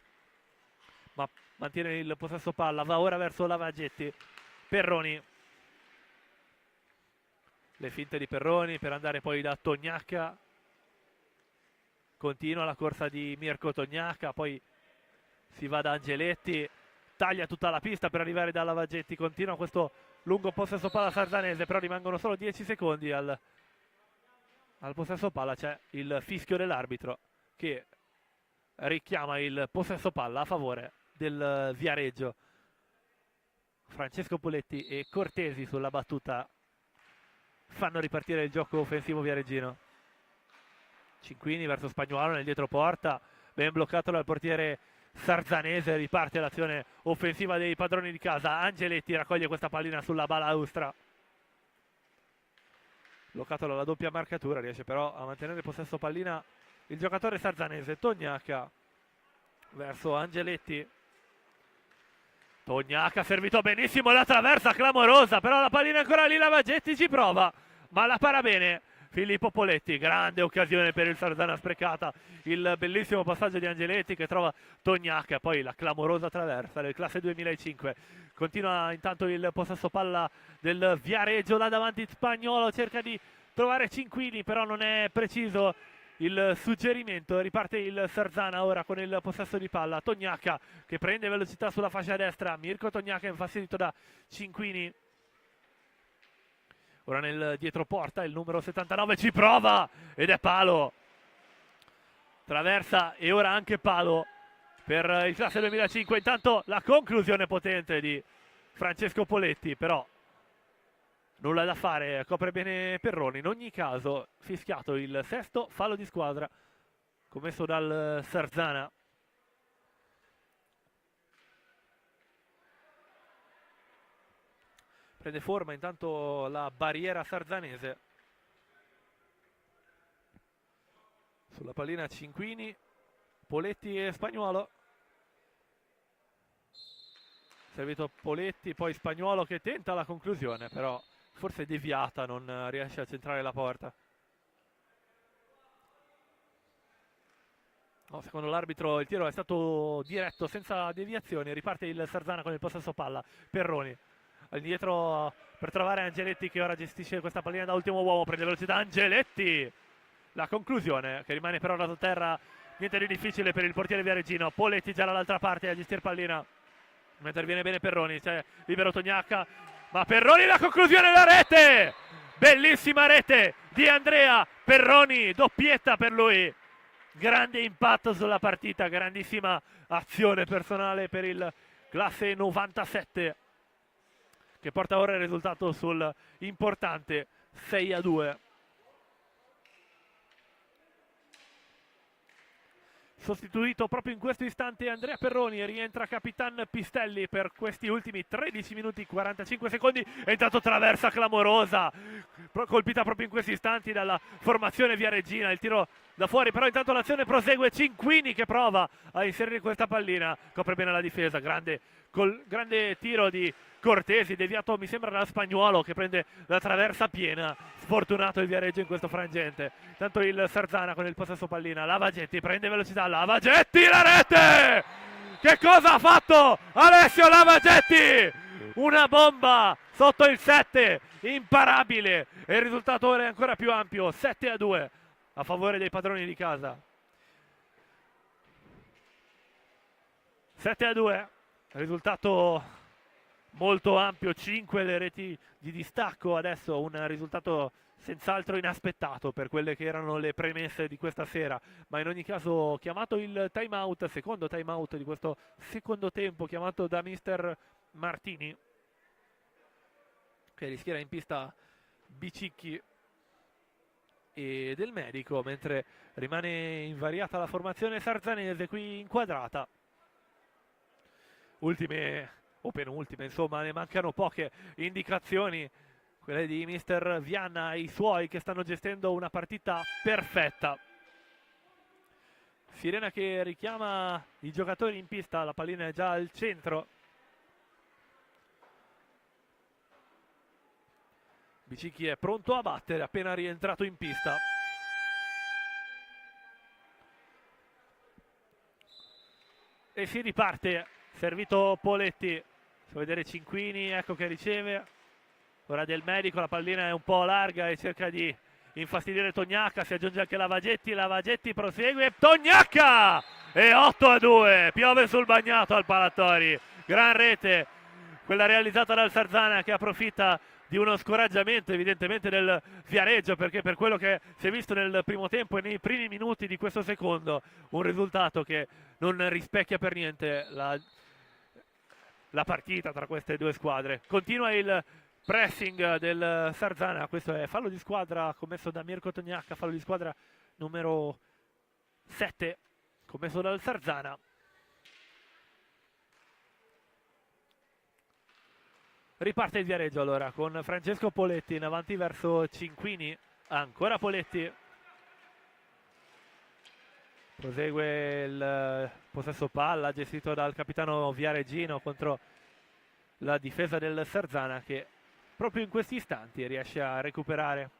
ma mantiene il possesso palla, va ora verso Lavagetti. Perroni, le finte di Perroni per andare poi da Tognacca, continua la corsa di Mirko Tognacca, poi si va da Angeletti, taglia tutta la pista per arrivare da Lavagetti, continua questo lungo possesso palla sarzanese, però rimangono solo 10 secondi al possesso palla. C'è il fischio dell'arbitro che richiama il possesso palla a favore del Viareggio. Francesco Poletti e Cortesi sulla battuta fanno ripartire il gioco offensivo viareggino. Cinquini verso Spagnuolo nel dietroporta, ben bloccato dal portiere sarzanese, riparte l'azione offensiva dei padroni di casa. Angeletti raccoglie questa pallina sulla balaustra, bloccato dalla doppia marcatura, riesce però a mantenere il possesso pallina il giocatore sarzanese. Tognacca verso Angeletti, Tognacca servito benissimo, la traversa clamorosa, però la pallina ancora lì, Lavagetti ci prova, ma la para bene Filippo Poletti. Grande occasione per il Sarzana sprecata, il bellissimo passaggio di Angeletti che trova Tognacca, poi la clamorosa traversa del classe 2005. Continua intanto il possesso palla del Viareggio, là davanti Spagnuolo cerca di trovare Cinquini, però non è preciso il suggerimento. Riparte il Sarzana ora con il possesso di palla. Tognacca che prende velocità sulla fascia destra, Mirko Tognacca infastidito da Cinquini. Ora nel dietroporta il numero 79 ci prova ed è palo, traversa e ora anche palo per il classe 2005. Intanto la conclusione potente di Francesco Poletti, però nulla da fare, copre bene Perroni. In ogni caso fischiato il sesto fallo di squadra commesso dal Sarzana. Prende forma intanto la barriera sarzanese. Sulla pallina Cinquini, Poletti e Spagnuolo. Servito Poletti, poi Spagnuolo che tenta la conclusione, però forse deviata, non riesce a centrare la porta. No, secondo l'arbitro il tiro è stato diretto senza deviazioni. Riparte il Sarzana con il possesso palla. Perroni all'indietro per trovare Angeletti che ora gestisce questa pallina da ultimo uomo, prende velocità Angeletti, la conclusione che rimane però raso terra, niente di difficile per il portiere viareggino. Poletti già dall'altra parte a gestire pallina, mentre viene bene Perroni, c'è libero Tognacca, ma Perroni la conclusione, la rete, bellissima rete di Andrea Perroni, doppietta per lui, grande impatto sulla partita, grandissima azione personale per il classe 97 che porta ora il risultato sul importante 6-2. Sostituito proprio in questo istante Andrea Perroni, rientra Capitan Pistelli per questi ultimi 13 minuti 45 secondi. E intanto traversa clamorosa, colpita proprio in questi istanti dalla formazione viareggina. Il tiro da fuori, però intanto l'azione prosegue. Cinquini che prova a inserire questa pallina, copre bene la difesa. Grande tiro di Cortesi, deviato mi sembra da Spagnuolo che prende la traversa piena. Sfortunato il Viareggio in questo frangente. Tanto il Sarzana con il possesso pallina. Lavagetti prende velocità, Lavagetti, la rete! Che cosa ha fatto Alessio Lavagetti? Una bomba sotto il 7, imparabile, e il risultato ora è ancora più ampio, 7-2 a favore dei padroni di casa. 7-2, risultato molto ampio, 5 le reti di distacco. Adesso un risultato senz'altro inaspettato per quelle che erano le premesse di questa sera, ma in ogni caso chiamato il time out, secondo time out di questo secondo tempo, chiamato da mister Martini, che rischiera in pista Bicicchi e Del Medico, mentre rimane invariata la formazione sarzanese qui inquadrata. Ultime o penultime, insomma, ne mancano poche indicazioni, quelle di mister Vianna e i suoi, che stanno gestendo una partita perfetta. Sirena che richiama i giocatori in pista, la pallina è già al centro. Bicicchi è pronto a battere, appena rientrato in pista. E si riparte servito Poletti, fa vedere Cinquini, ecco che riceve, ora Del Medico, la pallina è un po' larga e cerca di infastidire Tognacca, si aggiunge anche Lavagetti prosegue, Tognacca! E 8-2, piove sul bagnato al Palatori, gran rete, quella realizzata dal Sarzana che approfitta di uno scoraggiamento evidentemente del Viareggio, perché per quello che si è visto nel primo tempo e nei primi minuti di questo secondo, un risultato che non rispecchia per niente la partita tra queste due squadre. Continua il pressing del Sarzana, questo è fallo di squadra commesso da Mirko Tognacca, fallo di squadra numero 7 commesso dal Sarzana. Riparte il Viareggio allora con Francesco Poletti in avanti verso Cinquini, ancora Poletti, prosegue il possesso palla gestito dal capitano Viareggino contro la difesa del Sarzana, che proprio in questi istanti riesce a recuperare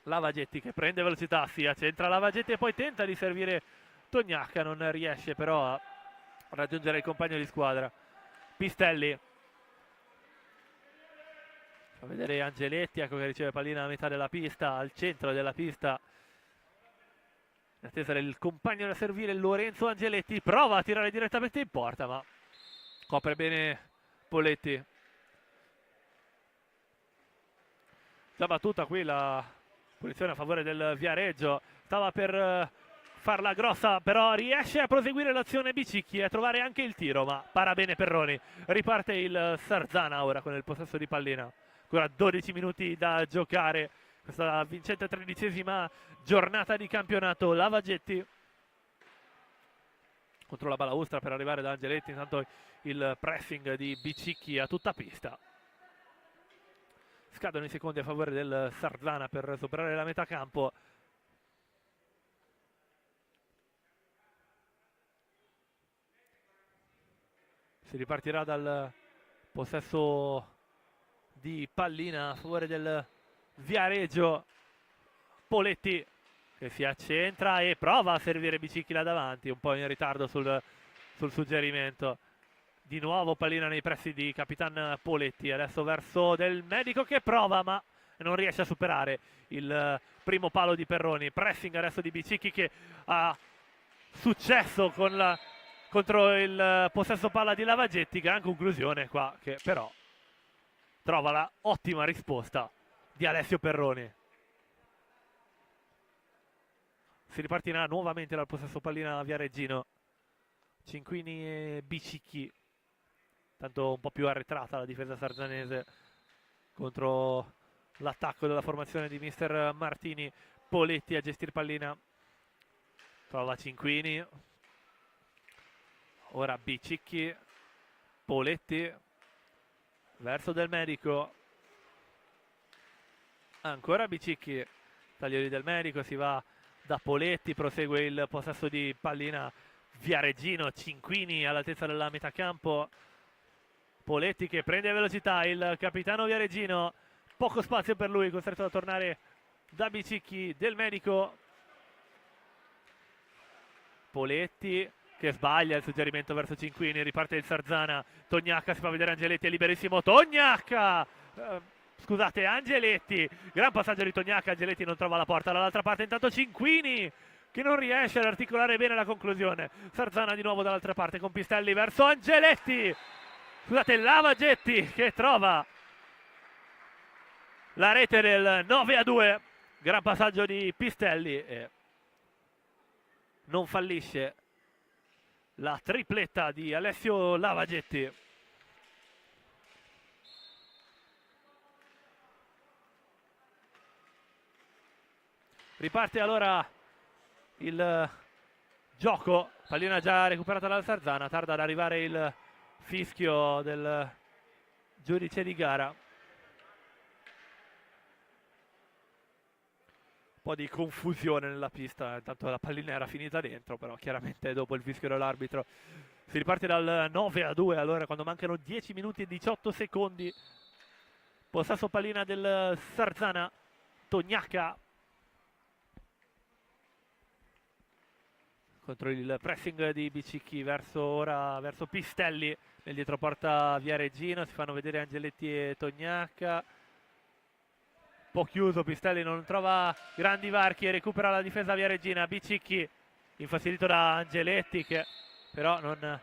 Lavagetti, che prende velocità, si accentra Lavagetti e poi tenta di servire Tognacca, non riesce però a raggiungere il compagno di squadra. Pistelli fa vedere Angeletti, ecco che riceve pallina a metà della pista, al centro della pista, in attesa del compagno da servire. Lorenzo Angeletti prova a tirare direttamente in porta, ma copre bene Poletti. Già battuta qui la punizione a favore del Viareggio, stava per farla grossa, però riesce a proseguire l'azione Bicicchi e a trovare anche il tiro, ma para bene Perroni. Riparte il Sarzana ora con il possesso di pallina, ancora 12 minuti da giocare, questa vincente 13ª giornata di campionato. Lavagetti contro la balaustra per arrivare da Angeletti, intanto il pressing di Bicicchi a tutta pista. Scadono i secondi a favore del Sarzana per superare la metà campo. Si ripartirà dal possesso di pallina a favore del Viareggio. Poletti che si accentra e prova a servire Bicicchi là davanti, un po' in ritardo sul suggerimento. Di nuovo pallina nei pressi di Capitan Poletti, adesso verso Del Medico che prova ma non riesce a superare il primo palo di Perroni. Pressing adesso di Bicicchi che ha successo contro il possesso palla di Lavagetti. Gran conclusione qua, che però trova la ottima risposta di Alessio Perroni. Si ripartirà nuovamente dal possesso pallina Viareggino. Cinquini e Bicicchi, tanto un po' più arretrata la difesa sarzanese contro l'attacco della formazione di mister Martini. Poletti a gestire pallina, trova Cinquini, ora Bicicchi, Poletti verso Del Medico, ancora Bicicchi, taglio di Del Medico, si va da Poletti, prosegue il possesso di pallina Viareggino. Cinquini all'altezza della metà campo, Poletti che prende velocità, il capitano Viareggino, poco spazio per lui, costretto a tornare da Bicicchi. Del Medico, Poletti che sbaglia il suggerimento verso Cinquini, riparte il Sarzana. Tognacca si fa vedere Angeletti, è liberissimo Tognacca, scusate Angeletti, gran passaggio di Tognacca, Angeletti non trova la porta. Dall'altra parte intanto Cinquini che non riesce ad articolare bene la conclusione. Sarzana di nuovo dall'altra parte con Pistelli verso Angeletti, scusate Lavagetti che trova la rete del 9-2. Gran passaggio di Pistelli e non fallisce la tripletta di Alessio Lavagetti. Riparte allora il gioco, pallina già recuperata dal Sarzana, tarda ad arrivare il fischio del giudice di gara. Un po' di confusione nella pista, intanto la pallina era finita dentro, però chiaramente dopo il fischio dell'arbitro si riparte dal 9-2 allora, quando mancano 10 minuti e 18 secondi. Possesso pallina del Sarzana, Tognacca contro il pressing di Bicicchi verso Pistelli nel dietroporta Viareggino. Si fanno vedere Angeletti e Tognacca, un po' chiuso, Pistelli non trova grandi varchi e recupera la difesa viareggina. Bicicchi infastidito da Angeletti che però non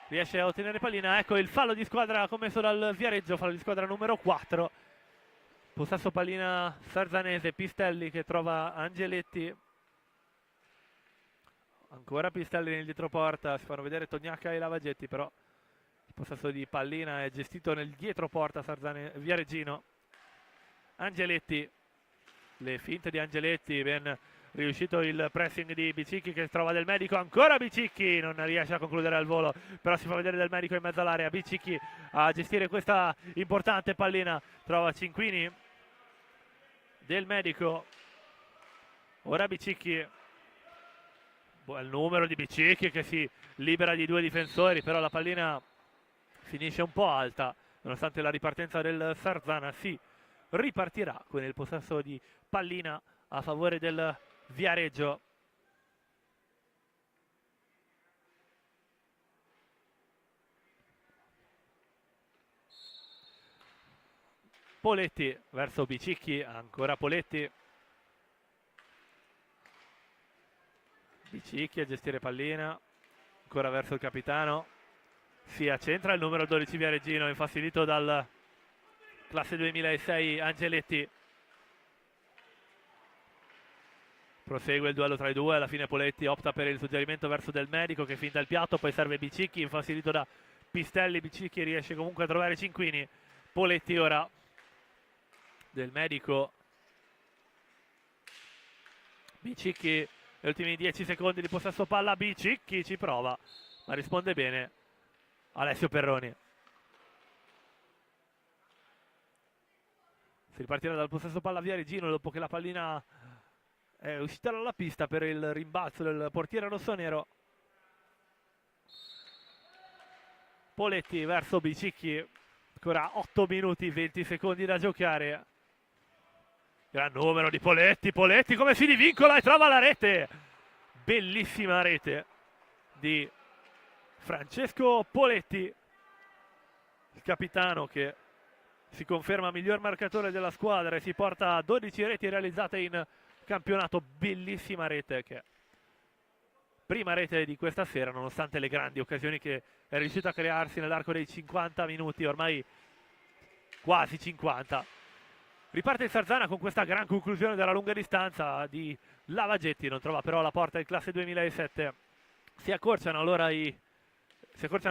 riesce a ottenere pallina. Ecco il fallo di squadra commesso dal Viareggio, fallo di squadra numero 4. Possesso pallina sarzanese, Pistelli che trova Angeletti. Ancora Pistelli nel dietroporta, si fanno vedere Tognacca e Lavagetti, però il possesso di pallina è gestito nel dietroporta viareggino. Angeletti, le finte di Angeletti, ben riuscito il pressing di Bicicchi che trova Del Medico, ancora Bicicchi, non riesce a concludere al volo, però si fa vedere Del Medico in mezzo all'area. Bicicchi a gestire questa importante pallina, trova Cinquini, Del Medico, ora Bicicchi, il numero di Bicicchi che si libera di 2 difensori, però la pallina finisce un po' alta, nonostante la ripartenza del Sarzana. Si ripartirà con il possesso di pallina a favore del Viareggio. Poletti verso Bicicchi, ancora Poletti. Bicicchi a gestire pallina, ancora verso il capitano. Si accentra il numero 12 Viareggino, infastidito dal classe 2006 Angeletti. Prosegue il duello tra i due, alla fine Poletti opta per il suggerimento verso Del Medico che finta il piatto, poi serve Bicicchi, infastidito da Pistelli. Bicicchi riesce comunque a trovare Cinquini. Poletti ora, Del Medico, Bicicchi, gli ultimi 10 secondi di possesso palla. Bicicchi ci prova, ma risponde bene Alessio Perroni. Si ripartirà dal possesso palla Viareggino dopo che la pallina è uscita dalla pista per il rimbalzo del portiere rossonero. Poletti verso Bicicchi, ancora 8 minuti 20 secondi da giocare. Gran numero di Poletti, Poletti come si divincola e trova la rete, bellissima rete di Francesco Poletti, il capitano che si conferma miglior marcatore della squadra e si porta a 12 reti realizzate in campionato. Bellissima rete, che prima rete di questa sera nonostante le grandi occasioni che è riuscito a crearsi nell'arco dei 50 minuti, ormai quasi 50. Riparte il Sarzana con questa gran conclusione della lunga distanza di Lavagetti, non trova però la porta il classe 2007. Si accorciano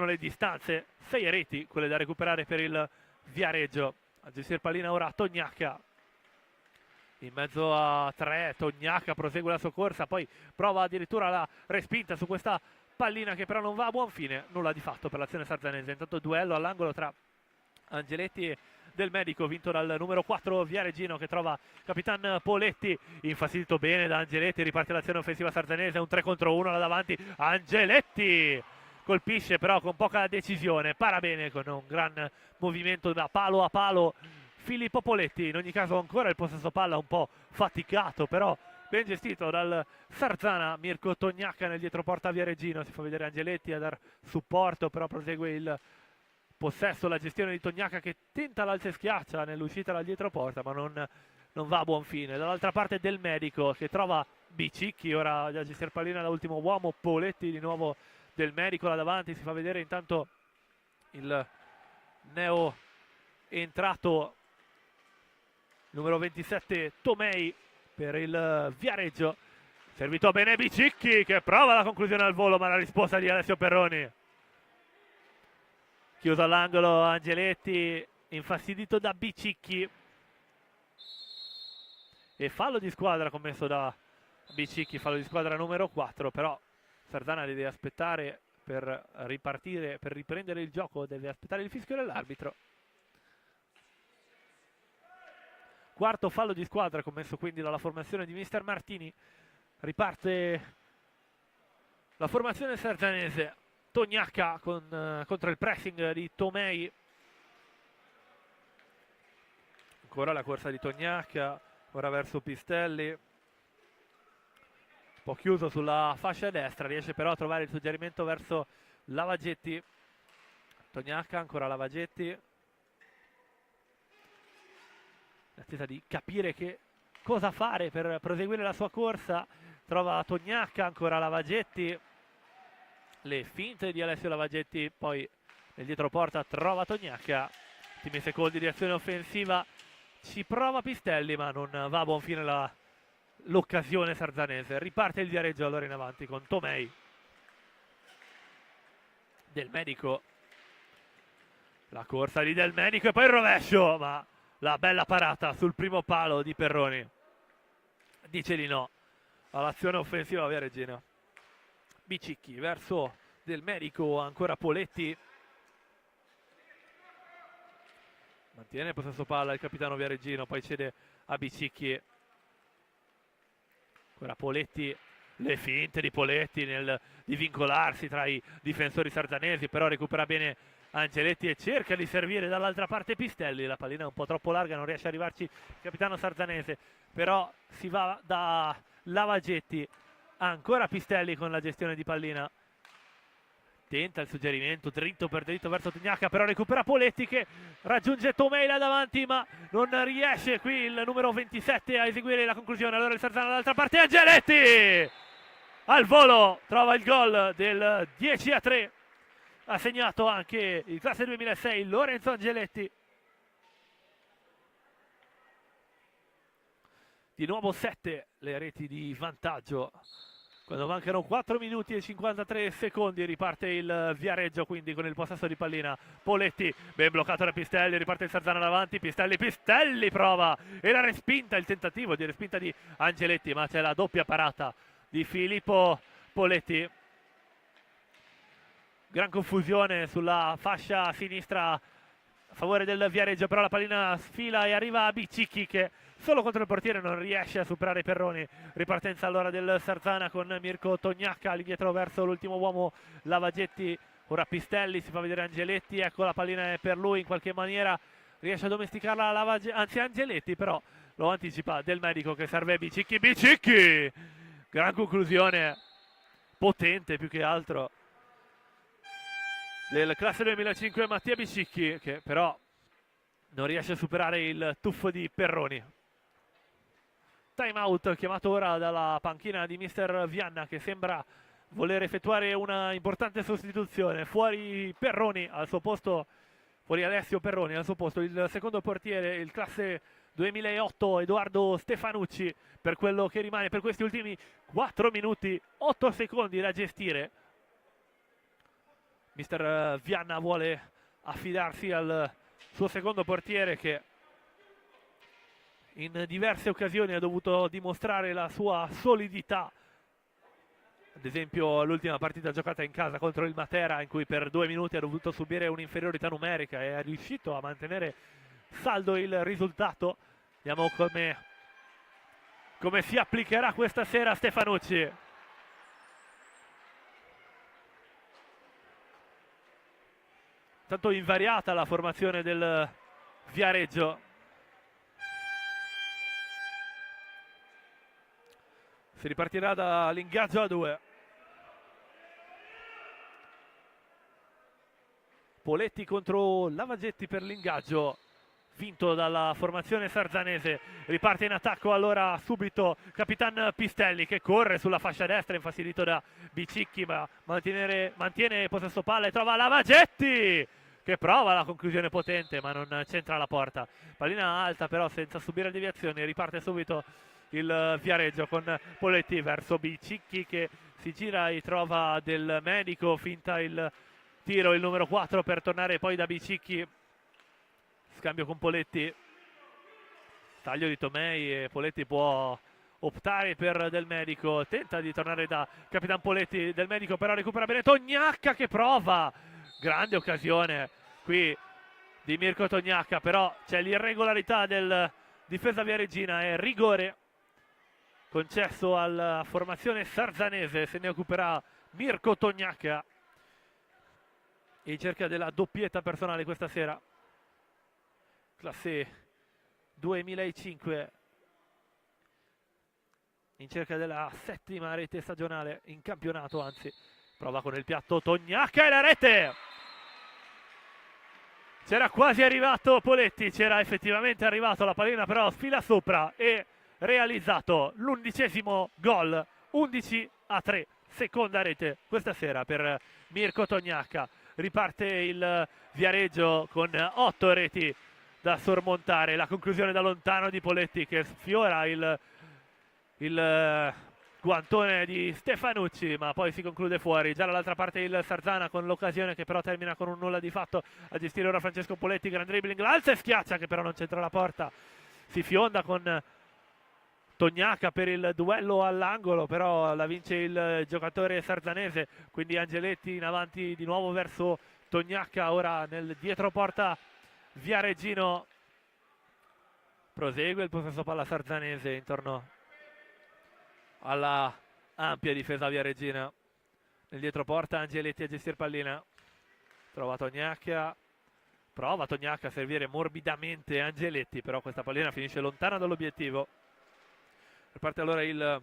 le distanze, 6 reti quelle da recuperare per il Viareggio. A gestire pallina ora Tognacca, in mezzo a 3, Tognacca prosegue la sua corsa, poi prova addirittura la respinta su questa pallina che però non va a buon fine, nulla di fatto per l'azione sarzanese. Intanto duello all'angolo tra Angeletti e Del Medico, vinto dal numero 4 Viareggino che trova Capitan Poletti, infastidito bene da Angeletti. Riparte l'azione offensiva sarzanese, un 3 contro 1 là davanti. Angeletti colpisce però con poca decisione, para bene con un gran movimento da palo a palo Filippo Poletti. In ogni caso ancora il possesso palla un po' faticato, però ben gestito dal Sarzana. Mirko Tognacca nel dietroporta Viareggino, si fa vedere Angeletti a dar supporto, però prosegue il possesso, la gestione di Tognacca che tenta l'alza e schiaccia nell'uscita dal dietroporta, ma non va a buon fine. Dall'altra parte Del Medico che trova Bicicchi, ora a gestire pallina da ultimo uomo. Poletti di nuovo, Del Medico là davanti, si fa vedere intanto il neo entrato numero 27 Tomei per il Viareggio. Servito bene Bicicchi che prova la conclusione al volo, ma la risposta di Alessio Perroni. Chiuso all'angolo Angeletti, infastidito da Bicicchi. E fallo di squadra commesso da Bicicchi, fallo di squadra numero 4, però Sarzana deve aspettare per ripartire, per riprendere il gioco, deve aspettare il fischio dell'arbitro. Quarto fallo di squadra commesso quindi dalla formazione di Mister Martini. Riparte la formazione sarzanese. Tognacca contro il pressing di Tomei. Ancora la corsa di Tognacca, ora verso Pistelli. po' chiuso sulla fascia destra, riesce però a trovare il suggerimento verso Lavagetti. Tognacca, ancora Lavagetti, in attesa di capire che cosa fare per proseguire la sua corsa. Trova Tognacca, ancora Lavagetti, le finte di Alessio Lavagetti, poi nel dietroporta trova Tognacca, ultimi secondi di azione offensiva, ci prova Pistelli ma non va a buon fine l'occasione sarzanese. Riparte il Viareggio allora in avanti con Tomei, Del Medico, la corsa di Del Medico e poi il rovescio, ma la bella parata sul primo palo di Perroni dice di no all'azione offensiva viareggina. Bicicchi verso Del Medico, ancora Poletti, mantiene il possesso palla il capitano viareggino, poi cede a Bicicchi, ancora Poletti, le finte di Poletti nel divincolarsi tra i difensori sarzanesi, però recupera bene Angeletti e cerca di servire dall'altra parte Pistelli. La pallina è un po' troppo larga, non riesce a arrivarci il capitano sarzanese, però si va da Lavagetti, ancora Pistelli con la gestione di pallina, tenta il suggerimento dritto per dritto verso Tognacca, però recupera Poletti che raggiunge Tomei là davanti ma non riesce qui il numero 27 a eseguire la conclusione. Allora il Sarzana dall'altra parte, Angeletti al volo trova il gol del 10-3, ha segnato anche il classe 2006 Lorenzo Angeletti. Di nuovo 7 le reti di vantaggio quando mancano 4 minuti e 53 secondi. Riparte il Viareggio quindi con il possesso di pallina. Poletti ben bloccato da Pistelli, riparte il Sarzana davanti, Pistelli prova e la respinta, il tentativo di respinta di Angeletti, ma c'è la doppia parata di Filippo Poletti. Gran confusione sulla fascia sinistra a favore del Viareggio, però la pallina sfila e arriva a Bicicchi che solo contro il portiere non riesce a superare Perroni. Ripartenza allora del Sarzana con Mirko Tognacca all'indietro verso l'ultimo uomo Lavagetti, ora Pistelli, si fa vedere Angeletti, ecco la pallina è per lui, in qualche maniera riesce a domesticarla anzi Angeletti, però lo anticipa Del Medico che serve Bicicchi, gran conclusione potente più che altro del classe 2005 Mattia Bicicchi, che però non riesce a superare il tuffo di Perroni. Time out chiamato ora dalla panchina di mister Vianna, che sembra voler effettuare una importante sostituzione. Fuori Perroni al suo posto, fuori Alessio Perroni al suo posto il secondo portiere, il classe 2008 Edoardo Stefanucci, per quello che rimane per questi ultimi 4 minuti 8 secondi da gestire. Mister Vianna vuole affidarsi al suo secondo portiere che in diverse occasioni ha dovuto dimostrare la sua solidità, ad esempio l'ultima partita giocata in casa contro il Matera in cui per 2 minuti ha dovuto subire un'inferiorità numerica e è riuscito a mantenere saldo il risultato. Vediamo come si applicherà questa sera Stefanucci. Tanto invariata la formazione del Viareggio. Si ripartirà dall'ingaggio a 2. Poletti contro Lavagetti per l'ingaggio vinto dalla formazione sarzanese. Riparte in attacco allora subito Capitan Pistelli che corre sulla fascia destra infastidito da Bicicchi, ma mantiene possesso palla e trova Lavagetti che prova la conclusione potente ma non centra la porta. Pallina alta però senza subire deviazioni. Riparte subito il Viareggio con Poletti verso Bicicchi che si gira e trova Del Medico, finta il tiro il numero 4 per tornare poi da Bicicchi. Scambio con Poletti, taglio di Tomei e Poletti può optare per Del Medico, tenta di tornare da Capitan Poletti, Del Medico però recupera bene Tognacca che prova, grande occasione qui di Mirko Tognacca, però c'è l'irregolarità del difesa viareggina e rigore concesso alla formazione sarzanese. Se ne occuperà Mirko Tognacca in cerca della doppietta personale questa sera. Classe 2005 in cerca della 7ª rete stagionale in campionato, anzi prova con il piatto Tognacca e la rete! C'era quasi arrivato Poletti, c'era effettivamente arrivato, la pallina però sfila sopra e realizzato l'11° gol, 11-3, seconda rete questa sera per Mirko Tognacca. Riparte il Viareggio con 8 reti da sormontare, la conclusione da lontano di Poletti che sfiora il guantone di Stefanucci, ma poi si conclude fuori. Già dall'altra parte il Sarzana con l'occasione che però termina con un nulla di fatto. A gestire ora Francesco Poletti, gran dribbling, l'alza e schiaccia che però non c'entra la porta. Si fionda con Tognacca per il duello all'angolo, però la vince il giocatore sarzanese, quindi Angeletti in avanti di nuovo verso Tognacca, ora nel dietroporta viareggino. Prosegue il possesso palla sarzanese intorno alla ampia difesa viareggina. Nel dietroporta Angeletti a gestire pallina, prova Tognacca a servire morbidamente Angeletti, però questa pallina finisce lontana dall'obiettivo. Parte allora il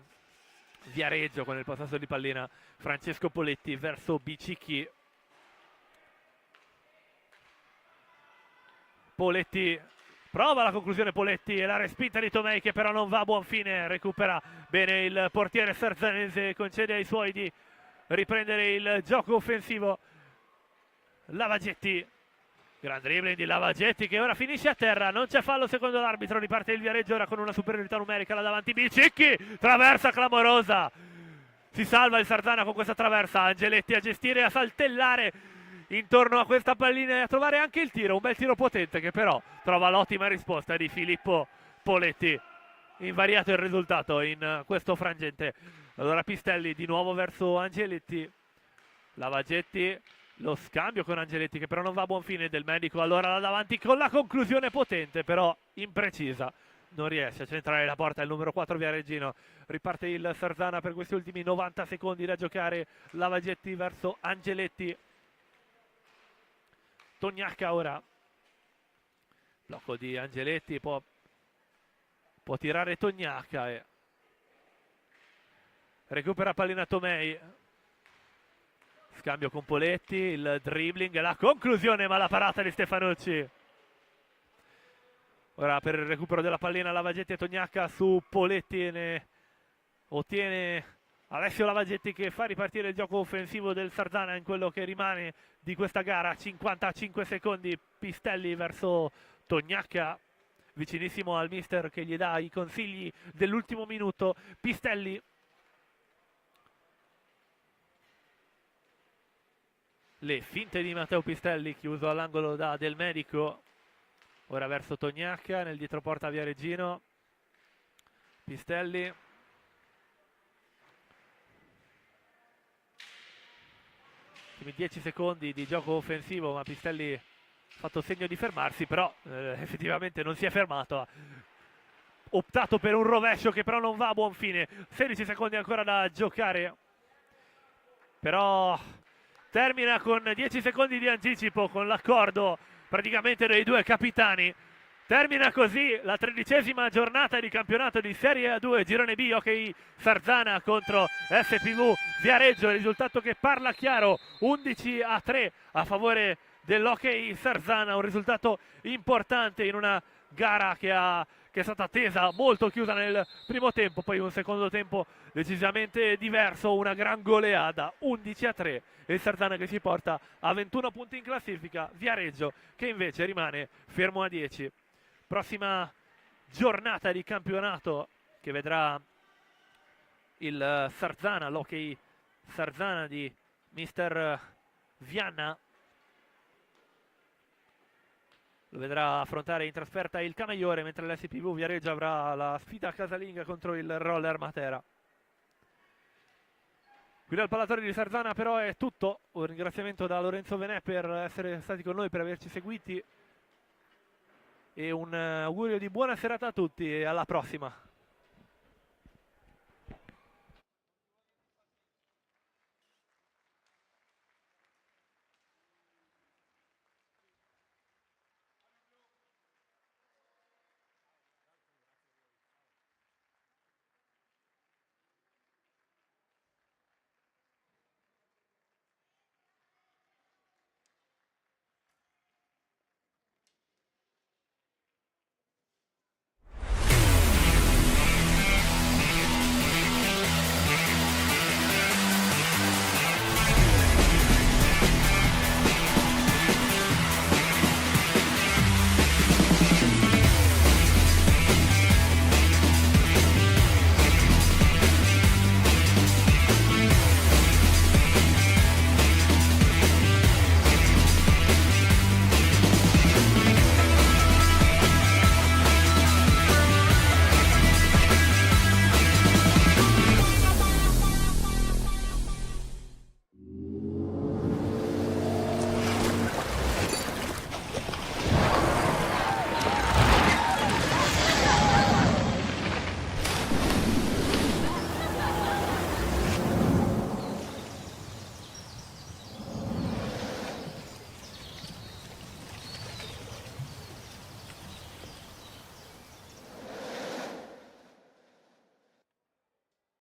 Viareggio con il possesso di pallina. Francesco Poletti verso Bicicchi. Poletti prova la conclusione, Poletti, e la respinta di Tomei che però non va a buon fine. Recupera bene il portiere sarzanese, concede ai suoi di riprendere il gioco offensivo. Lavagetti, gran dribbling di Lavagetti che ora finisce a terra, non c'è fallo secondo l'arbitro. Riparte il Viareggio ora con una superiorità numerica là davanti. Bicicchi, traversa clamorosa, si salva il Sarzana con questa traversa. Angeletti a gestire, a saltellare intorno a questa pallina e a trovare anche il tiro, un bel tiro potente che però trova l'ottima risposta di Filippo Poletti. Invariato il risultato in questo frangente. Allora Pistelli di nuovo verso Angeletti, Lavagetti, lo scambio con Angeletti che però non va a buon fine. Del Medico allora là davanti con la conclusione potente però imprecisa, non riesce a centrare la porta il numero 4 viareggino. Riparte il Sarzana per questi ultimi 90 secondi da giocare. Lavagetti verso Angeletti, Tognacca ora, blocco di Angeletti, può tirare Tognacca e recupera pallina Tomei. Scambio con Poletti, il dribbling, la conclusione, ma la parata di Stefanucci. Ora per il recupero della pallina Lavagetti e Tognacca su Poletti, ne ottiene Alessio Lavagetti che fa ripartire il gioco offensivo del Sarzana in quello che rimane di questa gara. 55 secondi, Pistelli verso Tognacca, vicinissimo al mister che gli dà i consigli dell'ultimo minuto. Pistelli, le finte di Matteo Pistelli, chiuso all'angolo da Del Medico. Ora verso Tognacca nel dietroporta viareggino. Pistelli, ultimi 10 secondi di gioco offensivo, ma Pistelli ha fatto segno di fermarsi, però effettivamente non si è fermato, ha optato per un rovescio che però non va a buon fine. 16 secondi ancora da giocare, però termina con 10 secondi di anticipo, con l'accordo praticamente dei due capitani. Termina così la 13ª giornata di campionato di Serie A2 Girone B Hockey Sarzana contro SPV Viareggio. Il risultato che parla chiaro, 11-3 a favore dell'Hockey Sarzana, un risultato importante in una gara che è stata attesa, molto chiusa nel primo tempo, poi un secondo tempo decisamente diverso, una gran goleada, 11-3, e il Sarzana che si porta a 21 punti in classifica, Viareggio che invece rimane fermo a 10. Prossima giornata di campionato che vedrà il Sarzana, l'Hockey Sarzana di mister Vianna, lo vedrà affrontare in trasferta il Camaiore, mentre l'SPV Viareggio avrà la sfida casalinga contro il Roller Matera. Qui dal Pallatore di Sarzana però è tutto, un ringraziamento da Lorenzo Venè per essere stati con noi, per averci seguiti, e un augurio di buona serata a tutti e alla prossima.